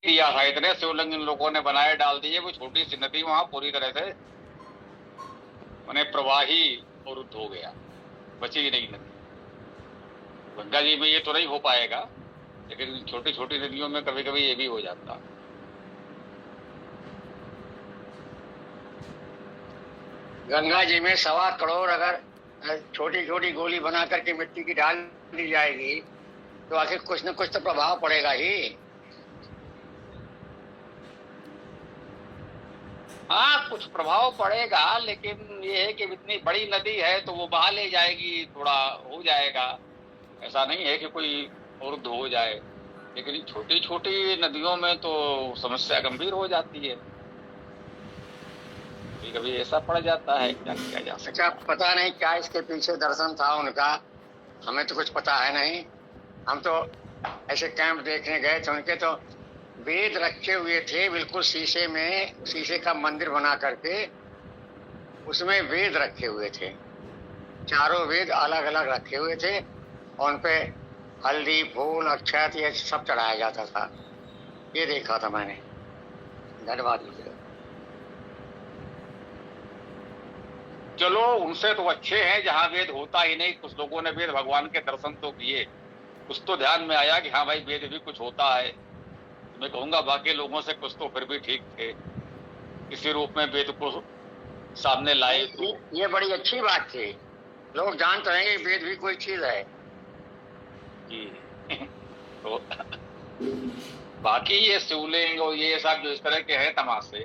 दिया था, इतने शिवलिंग इन लोगों ने बनाए डाल दिए, वो छोटी सी नदी वहां पूरी तरह से उन्हें प्रवाही अवरुद्ध हो गया, बची ही नहीं नदी। गंगा जी में ये तो नहीं हो पाएगा, लेकिन छोटी छोटी नदियों में कभी कभी ये भी हो जाता। गंगा जी में 1.25 करोड़ अगर छोटी छोटी गोली बना करके मिट्टी की डाल दी जाएगी तो आखिर कुछ न कुछ तो प्रभाव पड़ेगा ही। हाँ, कुछ प्रभाव पड़ेगा, लेकिन ये है कि इतनी बड़ी नदी है तो वो बहा ले जाएगी, थोड़ा हो जाएगा। ऐसा नहीं है कि कोई अवरुद्ध हो जाए, लेकिन छोटी छोटी नदियों में तो समस्या गंभीर हो जाती है। कभी कभी ऐसा पड़ जाता है, क्या किया जा सकता अच्छा, है। पता नहीं क्या इसके पीछे दर्शन था उनका, हमें तो कुछ पता है नहीं। हम तो ऐसे कैंप देखने गए थे, उनके तो वेद रखे हुए थे बिल्कुल शीशे में, शीशे का मंदिर बना करके उसमें वेद रखे हुए थे, चारों वेद अलग अलग रखे हुए थे और उनपे हल्दी फूल अक्षत ये सब चढ़ाया जाता था। ये देखा था मैंने। धन्यवाद। चलो, उनसे तो अच्छे हैं जहां वेद होता ही नहीं। कुछ लोगों ने वेद भगवान के दर्शन तो किए, कुछ तो ध्यान में आया कि हाँ भाई वेद भी कुछ होता है। मैं कहूंगा बाकी लोगों से कुछ तो फिर भी ठीक थे, किसी रूप में वेद को सामने लाए तो। ये बड़ी अच्छी बात थी, लोग जानते रहेंगे वेद भी कोई चीज है। तो बाकी ये शिवलिंग और ये सब जो इस तरह के हैं तमाशे,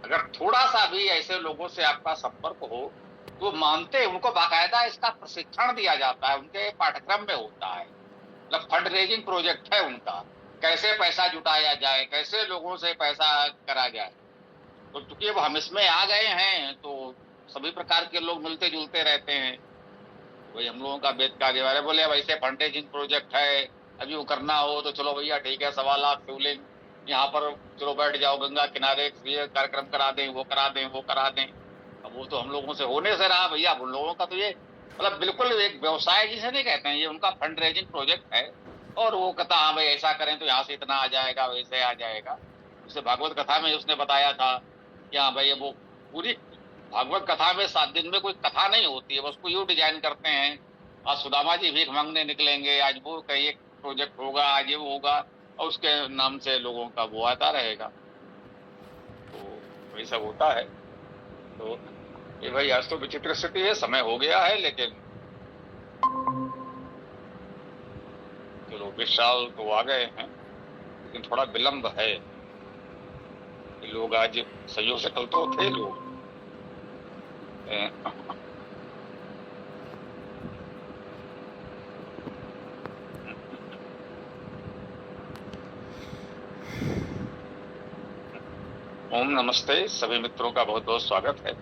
अगर थोड़ा सा भी ऐसे लोगों से आपका संपर्क हो तो मानते हैं, उनको बाकायदा इसका प्रशिक्षण दिया जाता है, उनके पाठ्यक्रम में होता है। मतलब फंड रेजिंग प्रोजेक्ट है उनका, कैसे पैसा जुटाया जाए, कैसे लोगों से पैसा करा जाए। तो चूंकि अब हम इसमें आ गए हैं तो सभी प्रकार के लोग मिलते जुलते रहते हैं। वही हम लोगों का वेद का बारे बोले, अब ऐसे फंड रेजिंग प्रोजेक्ट है, अभी वो करना हो तो चलो भैया ठीक है, 1.25 लाख शिवलिंग यहाँ पर, चलो बैठ जाओ गंगा किनारे, ये कार्यक्रम करा दें, वो करा दें, वो करा दें। अब वो तो हम लोगों से होने से रहा भैया, उन लोगों का तो ये मतलब बिल्कुल एक व्यवसाय जिसे नहीं कहते हैं, ये उनका फंड रेजिंग प्रोजेक्ट है। और वो कहता हाँ भाई ऐसा करें तो यहाँ से इतना आ जाएगा, वैसे आ जाएगा। उसे भागवत कथा में उसने बताया था कि हाँ भाई वो पूरी भागवत कथा में 7 दिन में कोई कथा नहीं होती है, बस को यूं डिजाइन करते हैं। आज सुदामा जी भीख मांगने निकलेंगे, आज वो कहीं एक प्रोजेक्ट होगा, आज ये वो होगा, और उसके नाम से लोगों का वो आता रहेगा। तो वही सब होता है। तो ये भाई आज तो विचित्र स्थिति है, समय हो गया है, लेकिन चलो 20 साल तो आ गए हैं, लेकिन थोड़ा विलंब है। लोग आज सहयोग से कल तो थे लोग। ओम नमस्ते, सभी मित्रों का बहुत बहुत स्वागत है।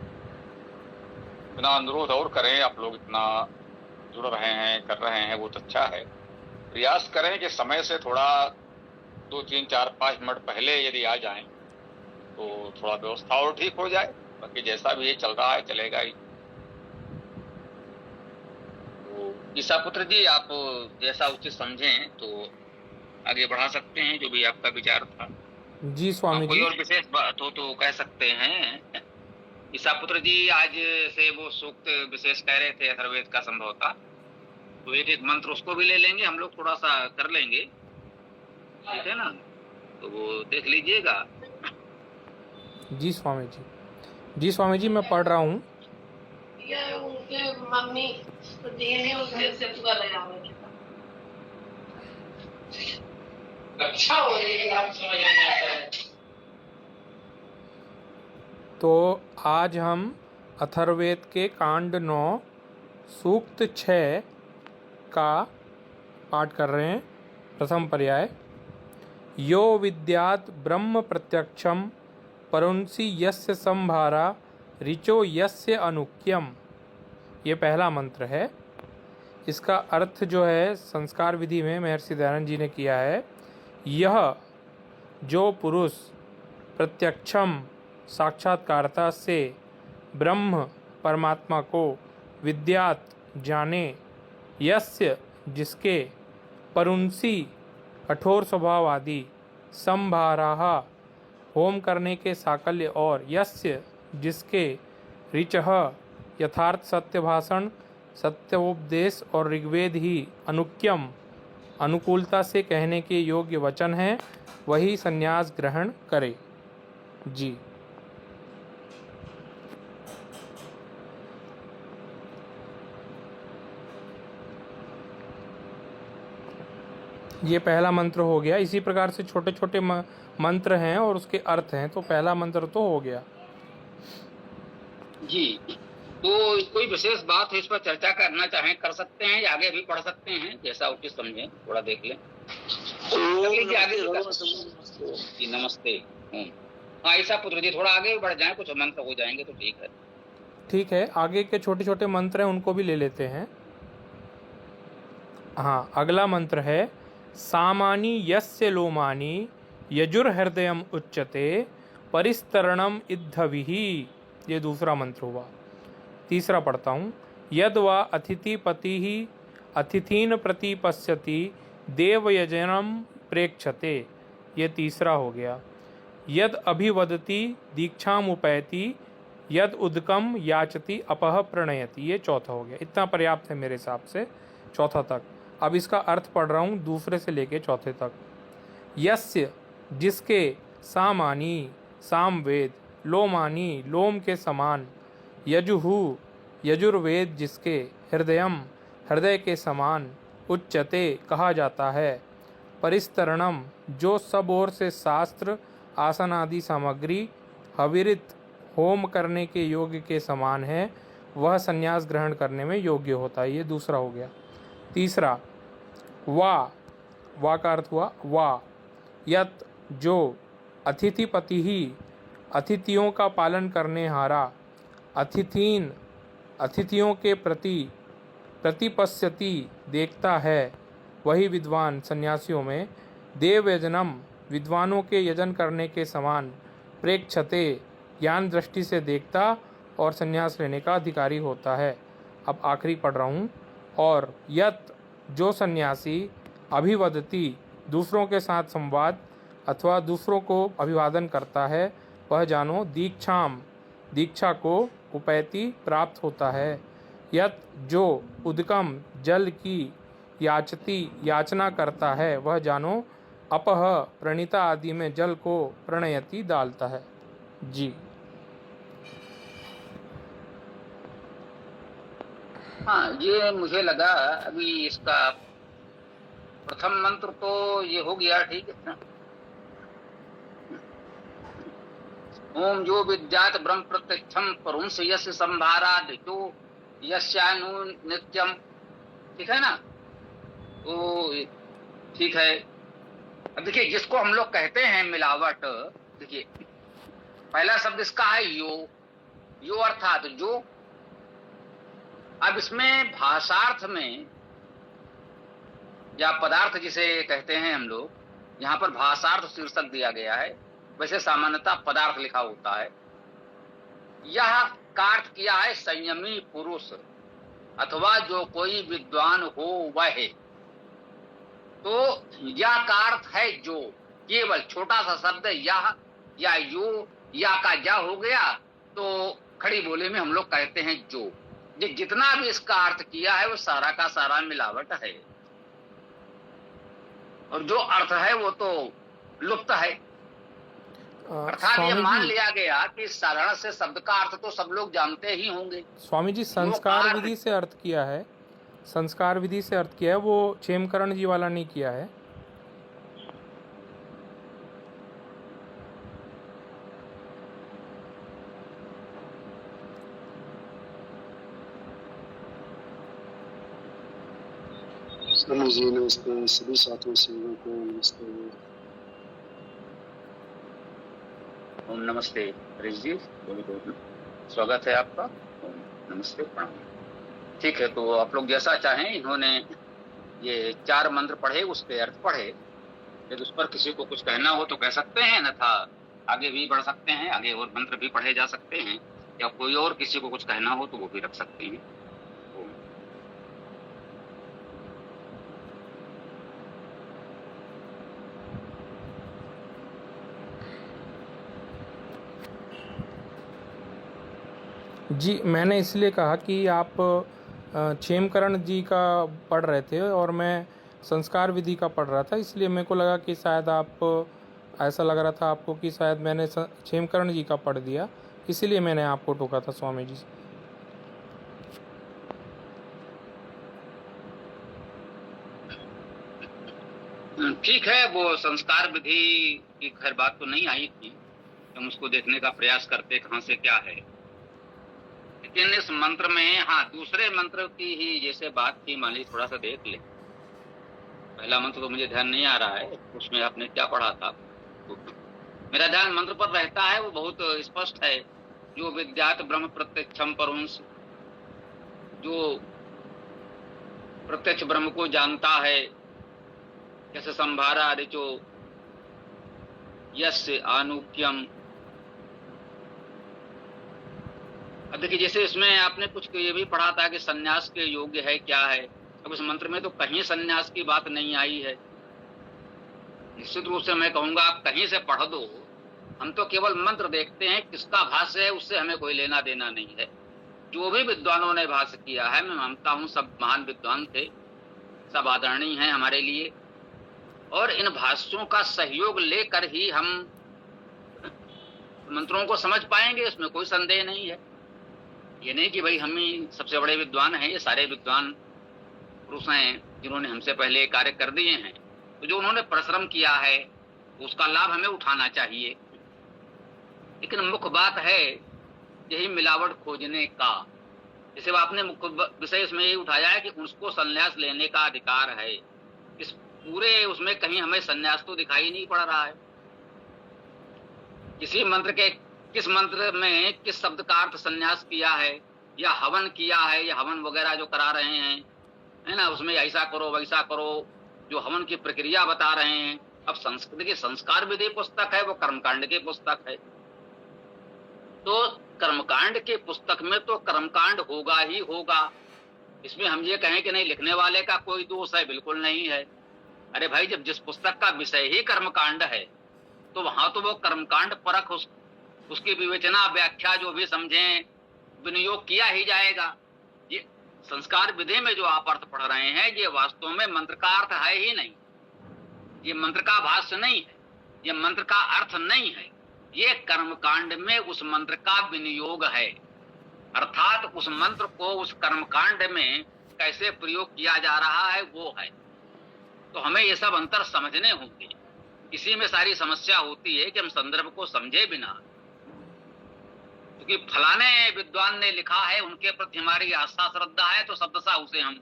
बिना अनुरोध और करें, आप लोग इतना जुड़ रहे हैं, कर रहे हैं, वो तो अच्छा है। प्रयास करें कि समय से थोड़ा 2, 3, 4, 5 मिनट पहले यदि आ जाएं तो थोड़ा व्यवस्था और ठीक हो जाए। बाकी जैसा भी ये चल रहा है चलेगा ही। तो ईसा पुत्र जी, आप जैसा उचित समझें तो आगे बढ़ा सकते हैं, जो भी आपका विचार था। जी स्वामी कोई जी। और विशेष बात हो तो कह सकते हैं। ईसा पुत्र जी आज से वो सूक्त विशेष कह रहे थे अथर्ववेद का संभव था, तो एक एक मंत्र उसको भी ले लेंगे हम लोग, थोड़ा सा कर लेंगे, ठीक है ना? तो वो देख लीजिएगा। जी स्वामी जी। जी स्वामी जी, मैं पढ़ रहा हूँ। ये उनके मम्मी ने उसके से कर रहे हैं। अच्छा हो रही आप समझ नहीं आता है। तो आज हम अथर्ववेद के कांड 9 सूक्त 6 का पाठ कर रहे हैं। प्रथम पर्याय, यो विद्यात् ब्रह्म प्रत्यक्षम परुंसि यस्य संभारा ऋचो यस्य अनुक्यम। ये पहला मंत्र है। इसका अर्थ जो है संस्कार विधि में महर्षि दयानंद जी ने किया है। यह जो पुरुष प्रत्यक्षम साक्षात्कारता से ब्रह्म परमात्मा को विद्यात जाने, यस्य जिसके, परुंसी कठोर स्वभाव आदि, संभाराः होम करने के साकल्य, और यस्य जिसके, ऋचः यथार्थ सत्य भाषण, सत्योपदेश और ऋग्वेद ही अनुक्यम अनुकूलता से कहने के योग्य वचन है, वही संन्यास ग्रहण करे। जी। ये पहला मंत्र हो गया। इसी प्रकार से छोटे छोटे मंत्र हैं और उसके अर्थ हैं। तो पहला मंत्र तो हो गया जी। तो कोई विशेष बात है इस पर चर्चा करना चाहें कर सकते हैं, या आगे भी पढ़ सकते हैं, जैसा उचित समझें, थोड़ा देख लें। लीजिए आगे जी। नमस्ते। हाँ ऐसा पुत्र जी, थोड़ा आगे बढ़ जाएं, कुछ मंत्र हो जाएंगे तो ठीक है। ठीक है, आगे के छोटे छोटे मंत्र हैं उनको भी ले लेते हैं। हाँ, अगला मंत्र है सामानी यस्य लोमानी यजुर्हृदयम उच्यते परिस्तरणम इद्धविहि। ये दूसरा मंत्र हुआ। तीसरा पढ़ता हूँ। यद वा अतिथिपति ही अतिथीन प्रति पश्यति देवयजनम प्रेक्षते। ये तीसरा हो गया। यद अभिवदति दीक्षामुपैति यद उदकम याचति अपह प्रणयति। ये चौथा हो गया। इतना पर्याप्त है मेरे हिसाब से, चौथा तक। अब इसका अर्थ पढ़ रहा हूँ दूसरे से लेके चौथे तक। यस्य जिसके, सामानी सामवेद, लोमानी लोम के समान, यजुहु यजुर्वेद जिसके, हृदयम हृदय के समान, उच्चते कहा जाता है, परिस्तरणम जो सब ओर से शास्त्र आसन आदि सामग्री हविरित होम करने के योग्य के समान है, वह संन्यास ग्रहण करने में योग्य होता है। ये दूसरा हो गया। तीसरा वा का अर्थ हुआ वा, यत जो, अतिथिपति ही अतिथियों का पालन करने हारा, अतिथीन अतिथियों के प्रति, प्रतिपश्यति देखता है, वही विद्वान सन्यासियों में, देवयजनम विद्वानों के यजन करने के समान, प्रेक्षते ज्ञान दृष्टि से देखता और संन्यास लेने का अधिकारी होता है। अब आखिरी पढ़ रहा हूँ। और यत जो सन्यासी, अभिवदति दूसरों के साथ संवाद अथवा दूसरों को अभिवादन करता है, वह जानो दीक्षाम दीक्षा को, उपैति प्राप्त होता है। यत जो उदकम जल की, याचती याचना करता है, वह जानो अपह प्रणीता आदि में जल को प्रणयति डालता है। जी। हाँ ये मुझे लगा अभी इसका प्रथम मंत्र तो ये हो गया, ठीक है ना। ओम जो विद्यात ब्रह्म प्रत्यक्षम परुंस यस्य संभाराद जो यस्यानु नित्यम, ठीक है ना। तो ठीक है। अब देखिए जिसको हम लोग कहते हैं मिलावट, देखिए पहला शब्द इसका है यो अर्थात जो। अब इसमें भाषार्थ में या पदार्थ जिसे कहते हैं हम लोग, यहाँ पर भाषार्थ शीर्षक दिया गया है, वैसे सामान्यतः पदार्थ लिखा होता है। यह कार्य किया है संयमी पुरुष अथवा जो कोई विद्वान हो वह। तो यह का अर्थ है जो, केवल छोटा सा शब्द यह या यो या का जा हो गया, तो खड़ी बोली में हम लोग कहते हैं जो। जितना भी इसका अर्थ किया है वो सारा का सारा मिलावट है, और जो अर्थ है वो तो लुप्त है। अर्थात ये मान लिया गया कि साधारण से शब्द का अर्थ तो सब लोग जानते ही होंगे। स्वामी जी संस्कार विधि से अर्थ किया है, संस्कार विधि से अर्थ किया है, वो क्षेमकरण जी वाला नहीं किया है। स्वामी जी नमस्ते, सभी साथियों से को नमस्ते। ओम नमस्ते हरीश जी, स्वागत है आपका। ओम नमस्ते, प्रणाम। ठीक है, तो आप लोग जैसा चाहें, इन्होंने ये 4 मंत्र पढ़े, उसके अर्थ पढ़े। यदि उस पर किसी को कुछ कहना हो तो कह सकते हैं, अन्यथा आगे भी बढ़ सकते हैं, आगे और मंत्र भी पढ़े जा सकते हैं, या कोई और किसी को कुछ कहना हो तो वो भी रख सकते हैं। जी, मैंने इसलिए कहा कि आप क्षेमकरण जी का पढ़ रहे थे और मैं संस्कार विधि का पढ़ रहा था, इसलिए मेरे को लगा कि शायद आप, ऐसा लग रहा था आपको कि शायद मैंने क्षेमकरण जी का पढ़ दिया, इसीलिए मैंने आपको टोका था स्वामी जी। ठीक है, वो संस्कार विधि की खैर बात तो नहीं आई थी, हम उसको देखने का प्रयास करते कहाँ से क्या है। लेकिन इस मंत्र में, हाँ, दूसरे मंत्र की ही जैसे बात थी, मान लीजिए थोड़ा सा देख ले। पहला मंत्र तो मुझे ध्यान नहीं आ रहा है, उसमें आपने क्या पढ़ा था, तो मेरा ध्यान मंत्र पर रहता है, वो बहुत स्पष्ट है। जो विद्यात ब्रह्म प्रत्यक्षम परुंस, जो प्रत्यक्ष ब्रह्म को जानता है, जैसे संभारा ऋचो यस्य आनुक्यम। अब देखिए, जैसे इसमें आपने कुछ ये भी पढ़ा था कि सन्यास के योग्य है क्या है। अब इस मंत्र में तो कहीं सन्यास की बात नहीं आई है। निश्चित रूप से मैं कहूंगा आप कहीं से पढ़ दो, हम तो केवल मंत्र देखते हैं, किसका भाष्य है उससे हमें कोई लेना देना नहीं है। जो भी विद्वानों ने भाष्य किया है, मैं मानता हूं सब महान विद्वान थे, सब आदरणीय हैं हमारे लिए, और इन भाष्यों का सहयोग लेकर ही हम मंत्रों को समझ पाएंगे, इसमें कोई संदेह नहीं है। ये नहीं कि भाई हम ही सबसे बड़े विद्वान हैं, ये सारे विद्वान पुरुष हैं जिन्होंने हमसे पहले कार्य कर दिए हैं, तो जो उन्होंने परिश्रम किया है उसका लाभ हमें उठाना चाहिए। लेकिन मुख्य बात है यही मिलावट खोजने का। जैसे आपने मुख्य विषय इसमें यही उठाया है कि उसको संन्यास लेने का अधिकार है। इस पूरे उसमें कहीं हमें संन्यास तो दिखाई नहीं पड़ रहा है। किसी मंत्र के किस मंत्र में किस शब्द का अर्थ संन्यास किया है, या हवन किया है, या हवन वगैरह जो करा रहे हैं, है ना, उसमें ऐसा करो वैसा करो, जो हवन की प्रक्रिया बता रहे हैं। अब संस्कृत की संस्कार विधि पुस्तक है, वो कर्मकांड की पुस्तक है, तो कर्मकांड के पुस्तक में तो कर्मकांड होगा ही होगा। इसमें हम ये कहें कि नहीं लिखने वाले का कोई दोष है, बिल्कुल नहीं है। अरे भाई, जब जिस पुस्तक का विषय ही कर्मकांड है तो वहां तो वो कर्मकांड परख उसकी विवेचना व्याख्या जो भी समझें विनियोग किया ही जाएगा। ये संस्कार विधि में जो आप अर्थ पढ़ रहे हैं, ये वास्तव में मंत्र का अर्थ है ही नहीं, ये मंत्र का भाष्य नहीं है, ये मंत्र का अर्थ नहीं है, ये कर्मकांड में उस मंत्र का विनियोग है। अर्थात उस मंत्र को उस कर्मकांड में कैसे प्रयोग किया जा रहा है वो है। तो हमें ये सब अंतर समझने होंगे। इसी में सारी समस्या होती है कि हम संदर्भ को समझे बिना, क्योंकि फलाने विद्वान ने लिखा है, उनके प्रति हमारी आस्था श्रद्धा है, तो शब्दशः उसे हम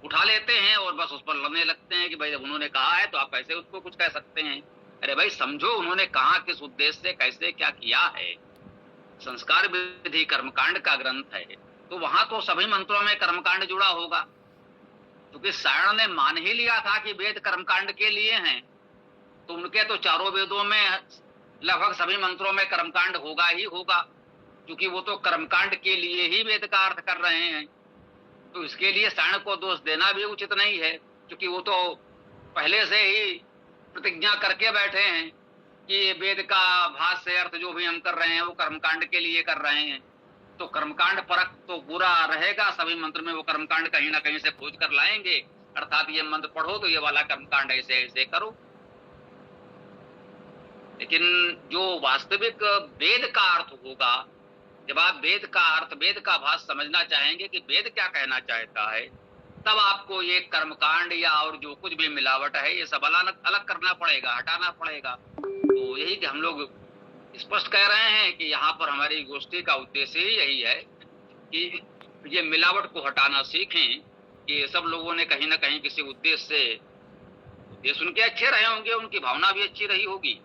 उठा लेते हैं और बस उस पर लड़ने लगते हैं कि भाई जब उन्होंने कहा है तो आप कैसे उसको कुछ कह सकते हैं। अरे भाई समझो, उन्होंने कहा किस उद्देश्य से, कैसे क्या किया है। संस्कार विधि कर्मकांड का ग्रंथ है, तो वहां तो सभी मंत्रों में कर्मकांड जुड़ा होगा, क्योंकि सायण ने मान ही लिया था कि वेद कर्मकांड के लिए हैं, तो उनके तो चारों वेदों में लगभग सभी मंत्रों में कर्मकांड होगा ही होगा, क्योंकि वो तो कर्मकांड के लिए ही वेद का अर्थ कर रहे हैं। तो इसके लिए सायण को दोष देना भी उचित नहीं है, क्योंकि वो तो पहले से ही प्रतिज्ञा करके बैठे हैं कि वेद का भाष्य अर्थ जो भी हम कर रहे हैं वो कर्मकांड के लिए कर रहे हैं। तो कर्मकांड परख तो बुरा रहेगा, सभी मंत्र में वो कर्मकांड कहीं ना कहीं से खोज कर लाएंगे, अर्थात ये मंत्र पढ़ो तो ये वाला कर्मकांड ऐसे ऐसे करो। लेकिन जो वास्तविक वेद का अर्थ होगा, जब आप वेद का अर्थ, वेद का भाष्य समझना चाहेंगे कि वेद क्या कहना चाहता है, तब आपको ये कर्मकांड या और जो कुछ भी मिलावट है ये सब अलग अलग करना पड़ेगा, हटाना पड़ेगा। तो यही कि हम लोग स्पष्ट कह रहे हैं कि यहाँ पर हमारी गोष्ठी का उद्देश्य ही यही है कि ये मिलावट को हटाना सीखें, कि सब लोगों ने कहीं ना कहीं किसी उद्देश्य से ये सुन के अच्छे रहे होंगे, उनकी भावना भी अच्छी रही होगी,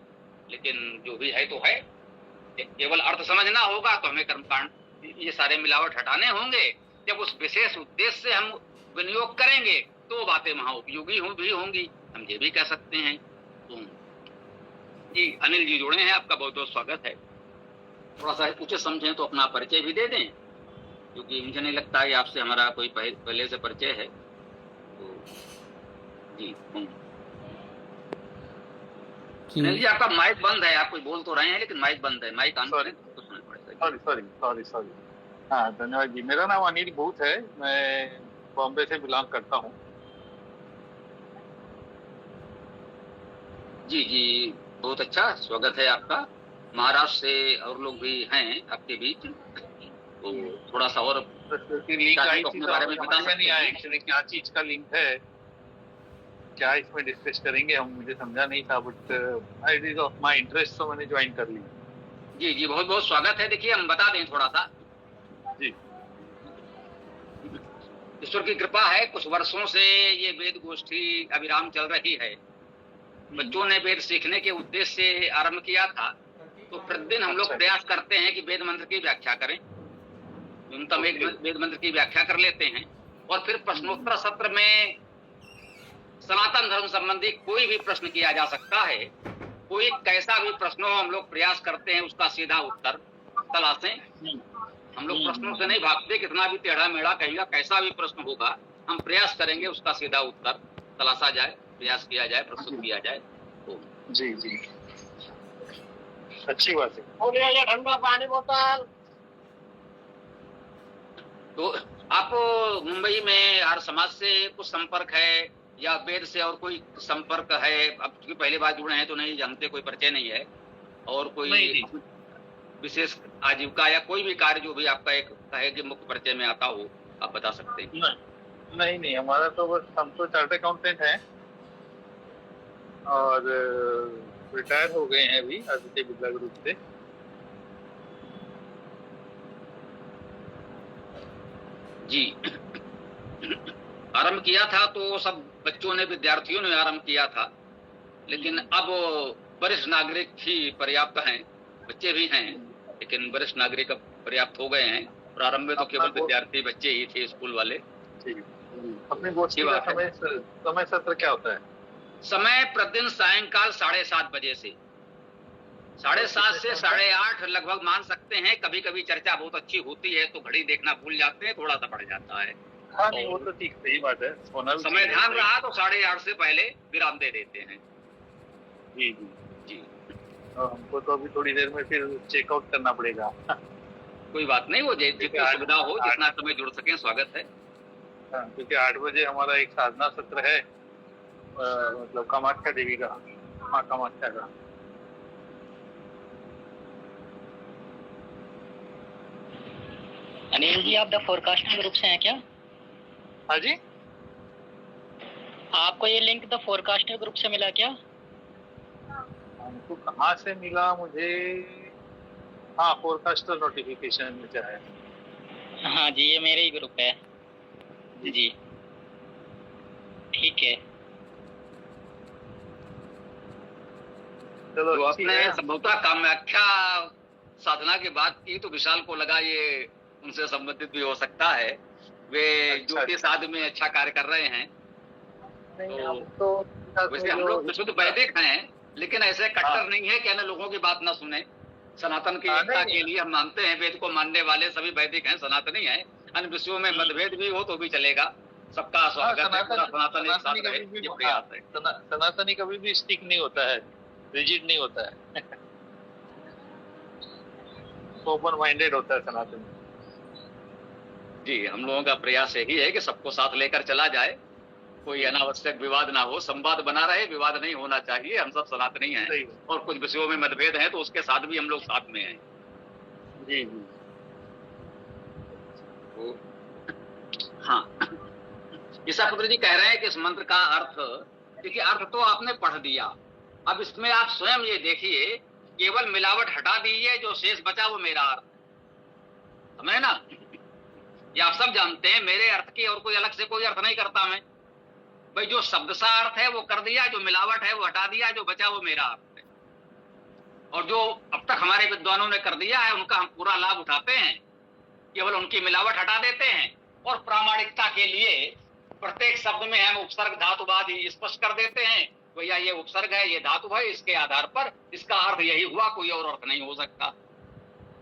लेकिन जो भी है तो है, केवल अर्थ समझना होगा। तो हमें कर्मकांड ये सारे मिलावट हटाने होंगे। जब उस विशेष उद्देश्य से हम विनियोग करेंगे तो बातें वहां उपयोगी भी होंगी, हम ये भी कह सकते हैं। तो जी अनिल जी जुड़े हैं, आपका बहुत बहुत स्वागत है। थोड़ा सा उचित समझें तो अपना परिचय भी दे दें, क्योंकि मुझे नहीं लगता है आपसे हमारा कोई पहले से परिचय है। तो जी अनिल जी, आपका माइक बंद है, आप कुछ बोल तो रहे हैं लेकिन माइक बंद है, माइक ऑन करें तो सुनाई पड़ेगा। सॉरी हाँ धन्यवाद जी। मेरा नाम अनिल भूत है, मैं बॉम्बे से बिलोंग करता हूँ। जी जी, बहुत अच्छा स्वागत है आपका। महाराष्ट्र से और लोग भी हैं आपके बीच, तो थोड़ा सा और लिंक आई थी अपने तो बारे में बता समझ में नहीं सकते आया हैं? एक्चुअली क्या चीज का लिंक है, क्या इसमें डिस्कस करेंगे हम, मुझे समझा नहीं था, but it is of my interest, तो मैंने ज्वाइन कर ली। जी जी, बहुत बहुत स्वागत है। देखिए, हम बता दें थोड़ा सा। जी ईश्वर की कृपा है, कुछ वर्षों से ये वेद गोष्ठी अविराम चल रही है। बच्चों ने वेद सीखने के उद्देश्य से आरंभ किया था, तो प्रतिदिन हम लोग अच्छा। प्रयास करते हैं कि वेद मंत्र की व्याख्या करें। न्यूनतम एक वेद मंत्र की व्याख्या कर लेते हैं, और फिर प्रश्नोत्तर सत्र में सनातन धर्म संबंधी कोई भी प्रश्न किया जा सकता है। कोई कैसा भी प्रश्न हो, हम लोग प्रयास करते हैं उसका सीधा उत्तर तलाशें। हम लोग प्रश्नों से नहीं भागते, कितना भी टेढ़ा मेढ़ा कहेगा, कैसा भी प्रश्न होगा हम प्रयास करेंगे उसका सीधा उत्तर तलाशा जाए, प्रयास किया जाए, प्रस्तुत किया जाए। तो जी जी, अच्छी बात है। हो गया ये ठंडा पानी बोतल। तो आप मुंबई में हर समाज से कुछ संपर्क है या वेद से और कोई संपर्क है? अब क्योंकि पहली बार जुड़े हैं तो नहीं जानते, कोई परिचय नहीं है, और कोई नहीं। विशेष आजीविका या कोई भी कार्य जो भी आपका एक है कि मुख्य परिचय में आता हो, आप बता सकते हैं? नहीं, हमारा तो बस, हम तो चार्टर्ड अकाउंटेंट हैं और रिटायर हो गए हैं अभी आदित्य बिरला ग्रुप से। जी, आरंभ किया था तो सब बच्चों ने, विद्यार्थियों ने आरंभ किया था, लेकिन अब वरिष्ठ नागरिक ही पर्याप्त हैं। बच्चे भी हैं लेकिन वरिष्ठ नागरिक अब पर्याप्त हो गए हैं। प्रारंभ में तो केवल विद्यार्थी बच्चे ही थे, स्कूल वाले। अपनी गोष्ठी का समय सत्र क्या होता है? समय प्रतिदिन सायंकाल 7:30 बजे से 7:30 से 8:30 लगभग मान सकते हैं। कभी कभी चर्चा बहुत अच्छी होती है तो घड़ी देखना भूल जाते हैं, थोड़ा सा बढ़ जाता है। हाँ नहीं, वो तो ठीक, सही बात है। समय ध्यान रहा तो 8:30 से पहले विराम दे देते हैं। जी जी जी, हमको तो अभी थोड़ी देर में फिर चेकआउट करना पड़ेगा। कोई बात नहीं, वो जितनी सुविधा हो, जितना समय जुड़ सके, स्वागत है। हाँ, क्योंकि 8 बजे हमारा एक साधना सत्र है, मतलब कामाख्या देवी का, माँ कामाख्या का। अनिल जी, आप द फोरकास्टिंग ग्रुप से हैं क्या? हाँ जी, आपको ये लिंक द फोरकास्टिंग ग्रुप से मिला क्या? हमको कहाँ से मिला मुझे? हाँ, फोरकास्टर नोटिफिकेशन में है। हाँ जी, ये मेरे ही ग्रुप है जी। ठीक है, चलो, तो आपने संभवतः कामाख्या साधना की बात की तो विशाल को लगा ये उनसे संबंधित भी हो सकता है। वे ज्योतिष आदि में अच्छा कार्य कर रहे हैं। तो वैसे हम लोग शुद्ध वैदिक हैं, लेकिन ऐसे कट्टर नहीं है कि अन्य लोगों की बात ना सुने। सनातन की एकता के लिए हम मानते हैं, वेद को मानने वाले सभी वैदिक हैं, सनातनी हैं। अन्य विषयों में मतभेद भी हो तो भी चलेगा, सबका स्वागत है। सनातन एक साथ रहे, ये प्रयास है। सनातनी कभी भी स्टिक नहीं होता है, रिजिड नहीं होता है। ओपन माइंडेड होता है सनातनी। जी, हम लोगों का प्रयास यही है कि सबको साथ लेकर चला जाए, कोई अनावश्यक विवाद ना हो, संवाद बना रहे, विवाद नहीं होना चाहिए। हम सब सनातनी हैं, और कुछ विषयों में मतभेद हैं तो उसके साथ भी हम लोग साथ में हैं। जी जी, हाँ, ईसा पुत्र जी कह रहे हैं कि इस मंत्र का अर्थ, देखिए अर्थ तो आपने पढ़ दिया, अब इसमें आप स्वयं ये देखिए, केवल मिलावट हटा दीजिए, जो शेष बचा वो मेरा अर्थ है। समझे ना? ये आप सब जानते हैं, मेरे अर्थ की और कोई अलग से कोई अर्थ नहीं करता मैं। भाई जो शब्द सा अर्थ है वो कर दिया, जो मिलावट है वो हटा दिया, जो बचा वो मेरा अर्थ है। और जो अब तक हमारे विद्वानों ने कर दिया है उनका हम पूरा लाभ उठाते हैं, केवल उनकी मिलावट हटा देते हैं। और प्रामाणिकता के लिए प्रत्येक शब्द में हम उपसर्ग धातुवाद ही स्पष्ट कर देते हैं, भैया ये उपसर्ग है, ये धातु है, इसके आधार पर इसका अर्थ यही हुआ, कोई और अर्थ नहीं हो सकता।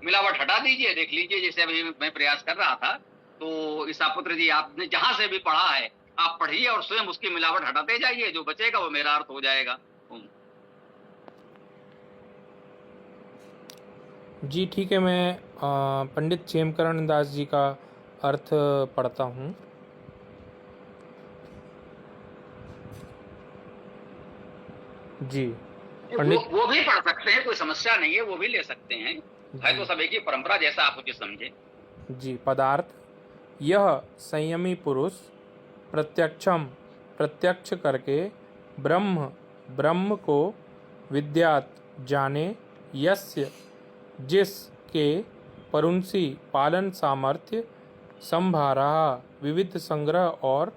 मिलावट हटा दीजिए, देख लीजिए। जैसे अभी मैं प्रयास कर रहा था, तो ईसा पुत्र जी आपने जहां से भी पढ़ा है आप पढ़िए और स्वयं उसकी मिलावट हटाते जाइए, जो बचेगा वो मेरा अर्थ हो जाएगा। जी ठीक है, मैं पंडित क्षेमकरण दास जी का अर्थ पढ़ता हूँ। जी पंडित वो भी पढ़ सकते हैं, कोई समस्या नहीं है, वो भी ले सकते हैं। है तो सभी की परंपरा, जैसा आप उचित समझे। जी। पदार्थ: यह संयमी पुरुष प्रत्यक्ष करके ब्रह्म को विद्यात जाने, यस्य जिसके परुंसी पालन सामर्थ्य संभारा विविध संग्रह, और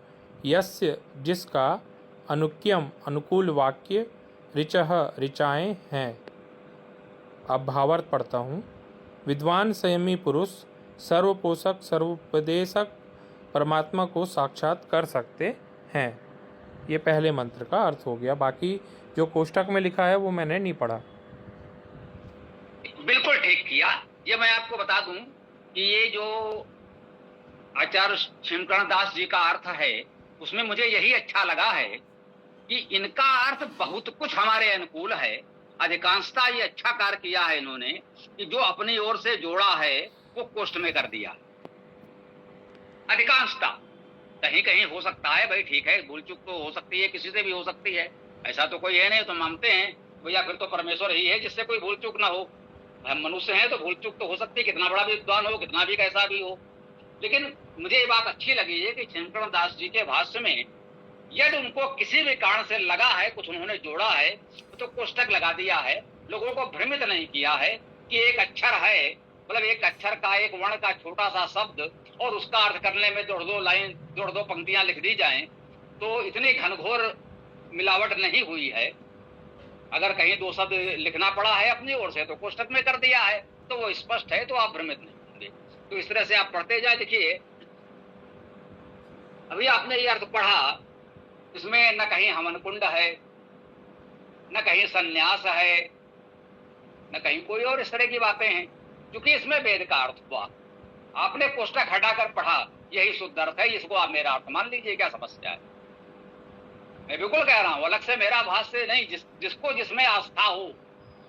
यस्य जिसका अनुक्यम अनुकूल वाक्य ऋचाएँ हैं। अब भावार्थ पढ़ता हूँ। विद्वान संयमी पुरुष सर्वपोषक सर्वोपदेशक परमात्मा को साक्षात कर सकते हैं। ये पहले मंत्र का अर्थ हो गया। बाकी जो कोष्टक में लिखा है वो मैंने नहीं पढ़ा। बिल्कुल ठीक किया। ये मैं आपको बता दूं कि ये जो आचार्य क्षेमकरण दास जी का अर्थ है, उसमें मुझे यही अच्छा लगा है कि इनका अर्थ बहुत कुछ हमारे अनुकूल है। अधिकांशता ये अच्छा कार्य किया है इन्होंने कि जो अपनी ओर से जोड़ा है वो कोष्ट में कर दिया। अधिकांशता, कहीं कहीं हो सकता है भाई, ठीक है, भूल चूक तो हो सकती है, किसी से भी हो सकती है, ऐसा तो कोई है नहीं, तो मानते हैं भैया फिर तो परमेश्वर ही है जिससे कोई भूल चूक ना हो। हम मनुष्य हैं तो भूल चूक तो हो सकती है, कितना बड़ा भी विद्वान हो, कितना भी कैसा भी हो। लेकिन मुझे ये बात अच्छी लगी है कि क्षेमकरण दास जी के भाष्य में यदि उनको किसी भी कारण से लगा है, कुछ उन्होंने जोड़ा है, तो कोष्टक लगा दिया है। लोगों को भ्रमित नहीं किया है कि एक अक्षर है, मतलब एक अक्षर का, एक वर्ण का छोटा सा शब्द, और उसका अर्थ करने में जोड़ दो पंक्तियां लिख दी जाएं, तो इतनी घनघोर मिलावट नहीं हुई है। अगर कहीं दो शब्द लिखना पड़ा है अपनी ओर से तो कोष्टक में कर दिया है, तो वो स्पष्ट है, तो आप भ्रमित नहीं होंगे। तो इस तरह से आप पढ़ते जाए। देखिए अभी आपने ये अर्थ पढ़ा, इसमें न कहीं हवन कुंड है, न कहीं सन्यास है, न कहीं कोई और इस तरह की बातें हैं, क्योंकि इसमें वेद का अर्थ हुआ। आपने कोष्टक हटाकर पढ़ा, यही शुद्ध अर्थ है, इसको आप मेरा अर्थ मान लीजिए, क्या समस्या है। मैं बिल्कुल कह रहा हूं, अलग से मेरा भाष्य नहीं, जिसको जिसमें आस्था हो,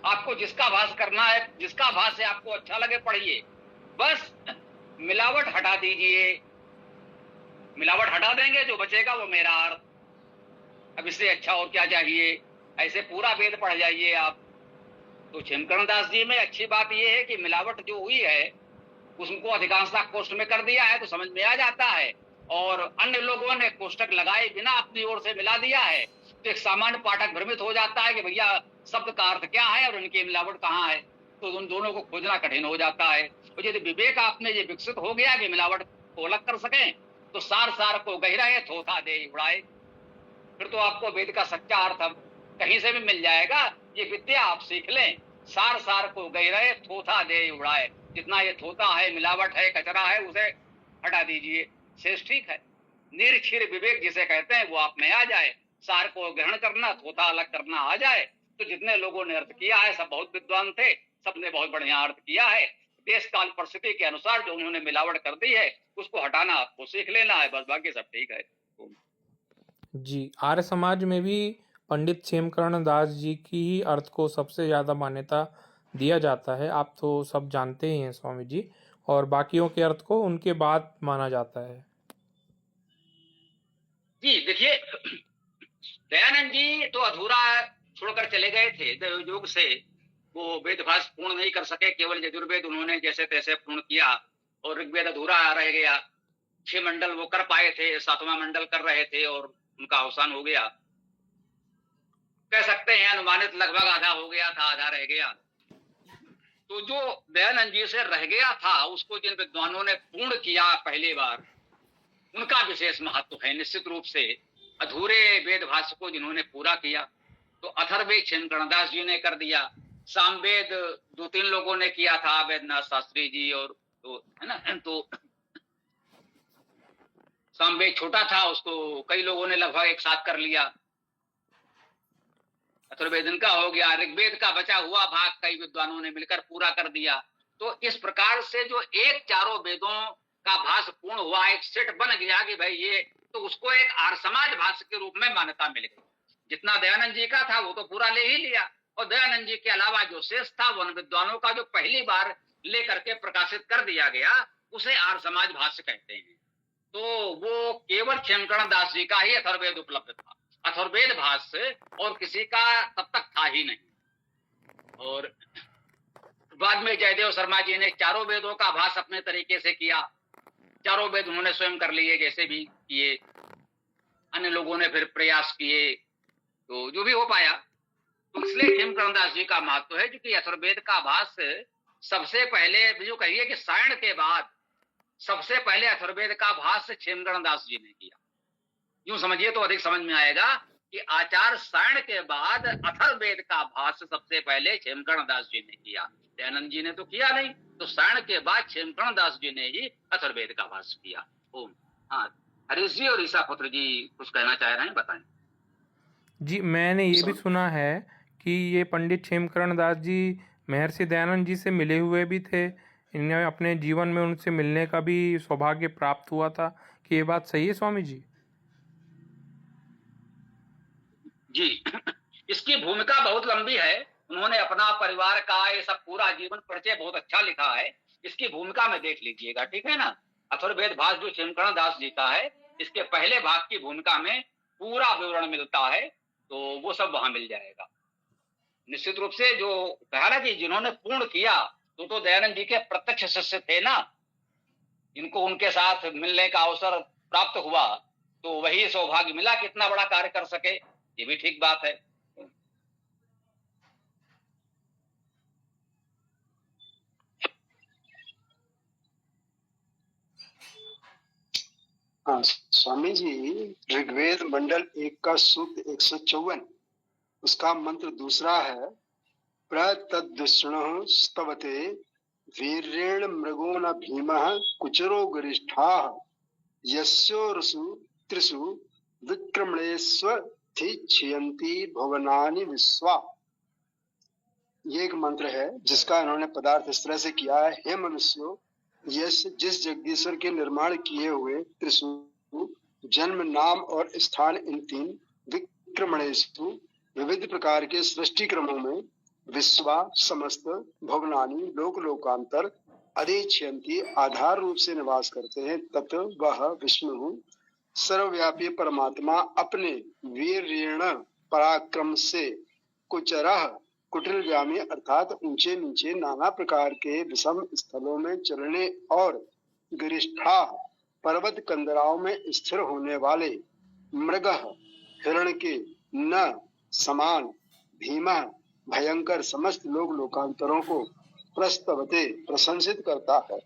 आपको जिसका भाष्य करना है, जिसका भाष्य आपको अच्छा लगे पढ़िए, बस मिलावट हटा दीजिए। मिलावट हटा देंगे, जो बचेगा वो मेरा अर्थ। अब इससे अच्छा और क्या चाहिए। ऐसे पूरा वेद पढ़ जाइए आप। तो क्षेमकरण दास जी में अच्छी बात यह है कि मिलावट जो हुई है उसको अधिकांशता कोष्ट में कर दिया है, तो समझ में आ जाता है। और अन्य लोगों ने कोष्टक लगाए बिना अपनी ओर से मिला दिया है, तो एक सामान्य पाठक भ्रमित हो जाता है कि भैया शब्द का अर्थ क्या है और इनकी मिलावट कहाँ है, तो उन दोनों को खोजना कठिन हो जाता है। और यदि विवेक आप में ये विकसित हो गया कि मिलावट को अलग कर सकें, तो सार को गहराए थोथा दे उड़ाए, फिर तो आपको वेद का सच्चा अर्थ कहीं से भी मिल जाएगा। ये विद्या आप सीख लें, सार को गहराए थोथा दे उड़ाए। जितना ये थोथा है, मिलावट है, कचरा है, उसे हटा दीजिए, शेष ठीक है। निरक्षीर विवेक जिसे कहते हैं वो आप में आ जाए, सार को ग्रहण करना, थोथा अलग करना आ जाए, तो जितने लोगों ने अर्थ किया है सब बहुत विद्वान थे, सबने बहुत बढ़िया अर्थ किया है। देश काल परिस्थिति के अनुसार जो उन्होंने मिलावट कर दी है उसको हटाना आपको सीख लेना है, बस, बाकी सब ठीक है। जी। आर्य समाज में भी पंडित क्षेमकरण दास जी की ही अर्थ को सबसे ज़्यादा मान्यता दिया जाता है। आप तो सब जानते ही हैं स्वामी जी, और बाकियों के अर्थ को उनके बाद माना जाता है। जी देखिए, दयानंद जी तो अधूरा छोड़कर चले गए थे योग से, वो वेदभाष पूर्ण नहीं कर सके, केवल यजुर्वेद उन्होंने जैसे तैसे पूर्ण किया, और ऋग्वेद अधूरा रह गया। 6 मंडल वो कर पाए थे, 7वां मंडल कर रहे थे और उनका अवसान हो गया। कह सकते हैं अनुमानित लगभग आधा हो गया था, आधा रह गया। तो जो दयानंद जी से रह गया था उसको जिन विद्वानों ने पूर्ण किया पहली बार, उनका विशेष महत्व है निश्चित रूप से। अधूरे वेद भाष्य को जिन्होंने पूरा किया, तो अथर्ववेद क्षेमकरण दास जी ने कर दिया। सामवेद 2-3 लोगों ने किया था, वेदनाथ शास्त्री जी और तो है ना, तो सामवेद छोटा था, उसको कई लोगों ने लगभग एक साथ कर लिया। अथर्ववेद का हो गया, ऋग्वेद का बचा हुआ भाग कई विद्वानों ने मिलकर पूरा कर दिया। तो इस प्रकार से जो एक चारों वेदों का भाष्य पूर्ण हुआ, एक सेट बन गया कि भाई ये, तो उसको एक आर्य समाज भाष्य के रूप में मान्यता मिल गई। जितना दयानंद जी का था वो तो पूरा ले ही लिया, और दयानंद जी के अलावा जो शेष था वन विद्वानों का जो पहली बार लेकर के प्रकाशित कर दिया गया, उसे आर्य समाज भाष्य कहते हैं। तो वो केवल क्षेमकर्ण दास जी का ही अथर्ववेद उपलब्ध था, अथर्ववेद भाष्य और किसी का तब तक था ही नहीं। और बाद में जयदेव शर्मा जी ने चारों वेदों का भाष्य अपने तरीके से किया, चारों वेद उन्होंने स्वयं कर लिए, जैसे भी किए, अन्य लोगों ने फिर प्रयास किए, तो जो भी हो पाया। तो इसलिए क्षेमकर्ण दास जी का महत्व है, क्योंकि अथर्ववेद का भाष्य सबसे पहले, जो कहिए कि सायण के बाद सबसे पहले अथर्ववेद का भाष्य क्षेमकर्ण दास जी ने किया। यूं समझिए तो अधिक समझ में आएगा कि आचार्य सायण के बाद अथर्ववेद का भाष्य सबसे पहले क्षेमकर्ण दास जी ने किया। दयानंद जी ने तो किया नहीं, तो सायण के बाद क्षेमकर्ण दास जी ने ही अथर्ववेद का भाष्य किया। ओम। हाँ, हरीश जी और ईसा पुत्र जी कुछ कहना चाह रहे हैं, बताएं। जी, मैंने ये भी सुना है कि ये पंडित क्षेमकर्ण दास जी महर्षि दयानंद जी से मिले हुए भी थे, इन्हें अपने जीवन में उनसे मिलने का भी सौभाग्य प्राप्त हुआ था। कि ये बात सही है स्वामी जी? जी इसकी भूमिका बहुत लंबी है, उन्होंने अपना परिवार का ये सब पूरा जीवन परिचय बहुत अच्छा लिखा है, इसकी भूमिका में देख लीजिएगा, ठीक है ना। अथर्ववेद भाष्य जो क्षेमकर्ण दास जी का है, इसके पहले भाग की भूमिका में पूरा विवरण मिलता है, तो वो सब वहां मिल जाएगा। निश्चित रूप से जो कहा ना कि जिन्होंने पूर्ण किया, तो दयानंद जी के प्रत्यक्ष शिष्य थे ना, जिनको उनके साथ मिलने का अवसर प्राप्त हुआ, तो वही सौभाग्य मिला कि इतना बड़ा कार्य कर सके, ये भी ठीक बात है। हाँ स्वामी जी, ऋग्वेद मंडल 1 का सूक्त 154, उसका मंत्र दूसरा है, प्रतद्विष्णुः स्तवते वीर्येण मृगो न भीमः कुचरो गरिष्ठाः यस्योरसु त्रिषु विक्रमणेष्वधिष्ठन्ति भुवनानि विश्वा। ये एक मंत्र है जिसका इन्होंने पदार्थ इस तरह से किया है, हे मनुष्यों, यश जिस जगदीश्वर के निर्माण किए हुए त्रिशु जन्म नाम और स्थान इन तीन विक्रमणेषु विविध प्रकार के सृष्टि क्रमों में विश्वा समस्त भुवनानि लोक लोकांतर अधिष्ठन्ति आधार रूप से निवास करते हैं, तत् वह विष्णु सर्वव्यापी परमात्मा अपने वीर्येण पराक्रम से कुचरः कुटिलगामी अर्थात ऊंचे नीचे नाना प्रकार के विषम स्थलों में चलने और गिरिष्ठा पर्वत कंदराओं में स्थिर होने वाले मृग हिरण के न समान भीमा भयंकर समस्त लोक लोकांतरों को प्रस्तवते प्रशंसित करता है।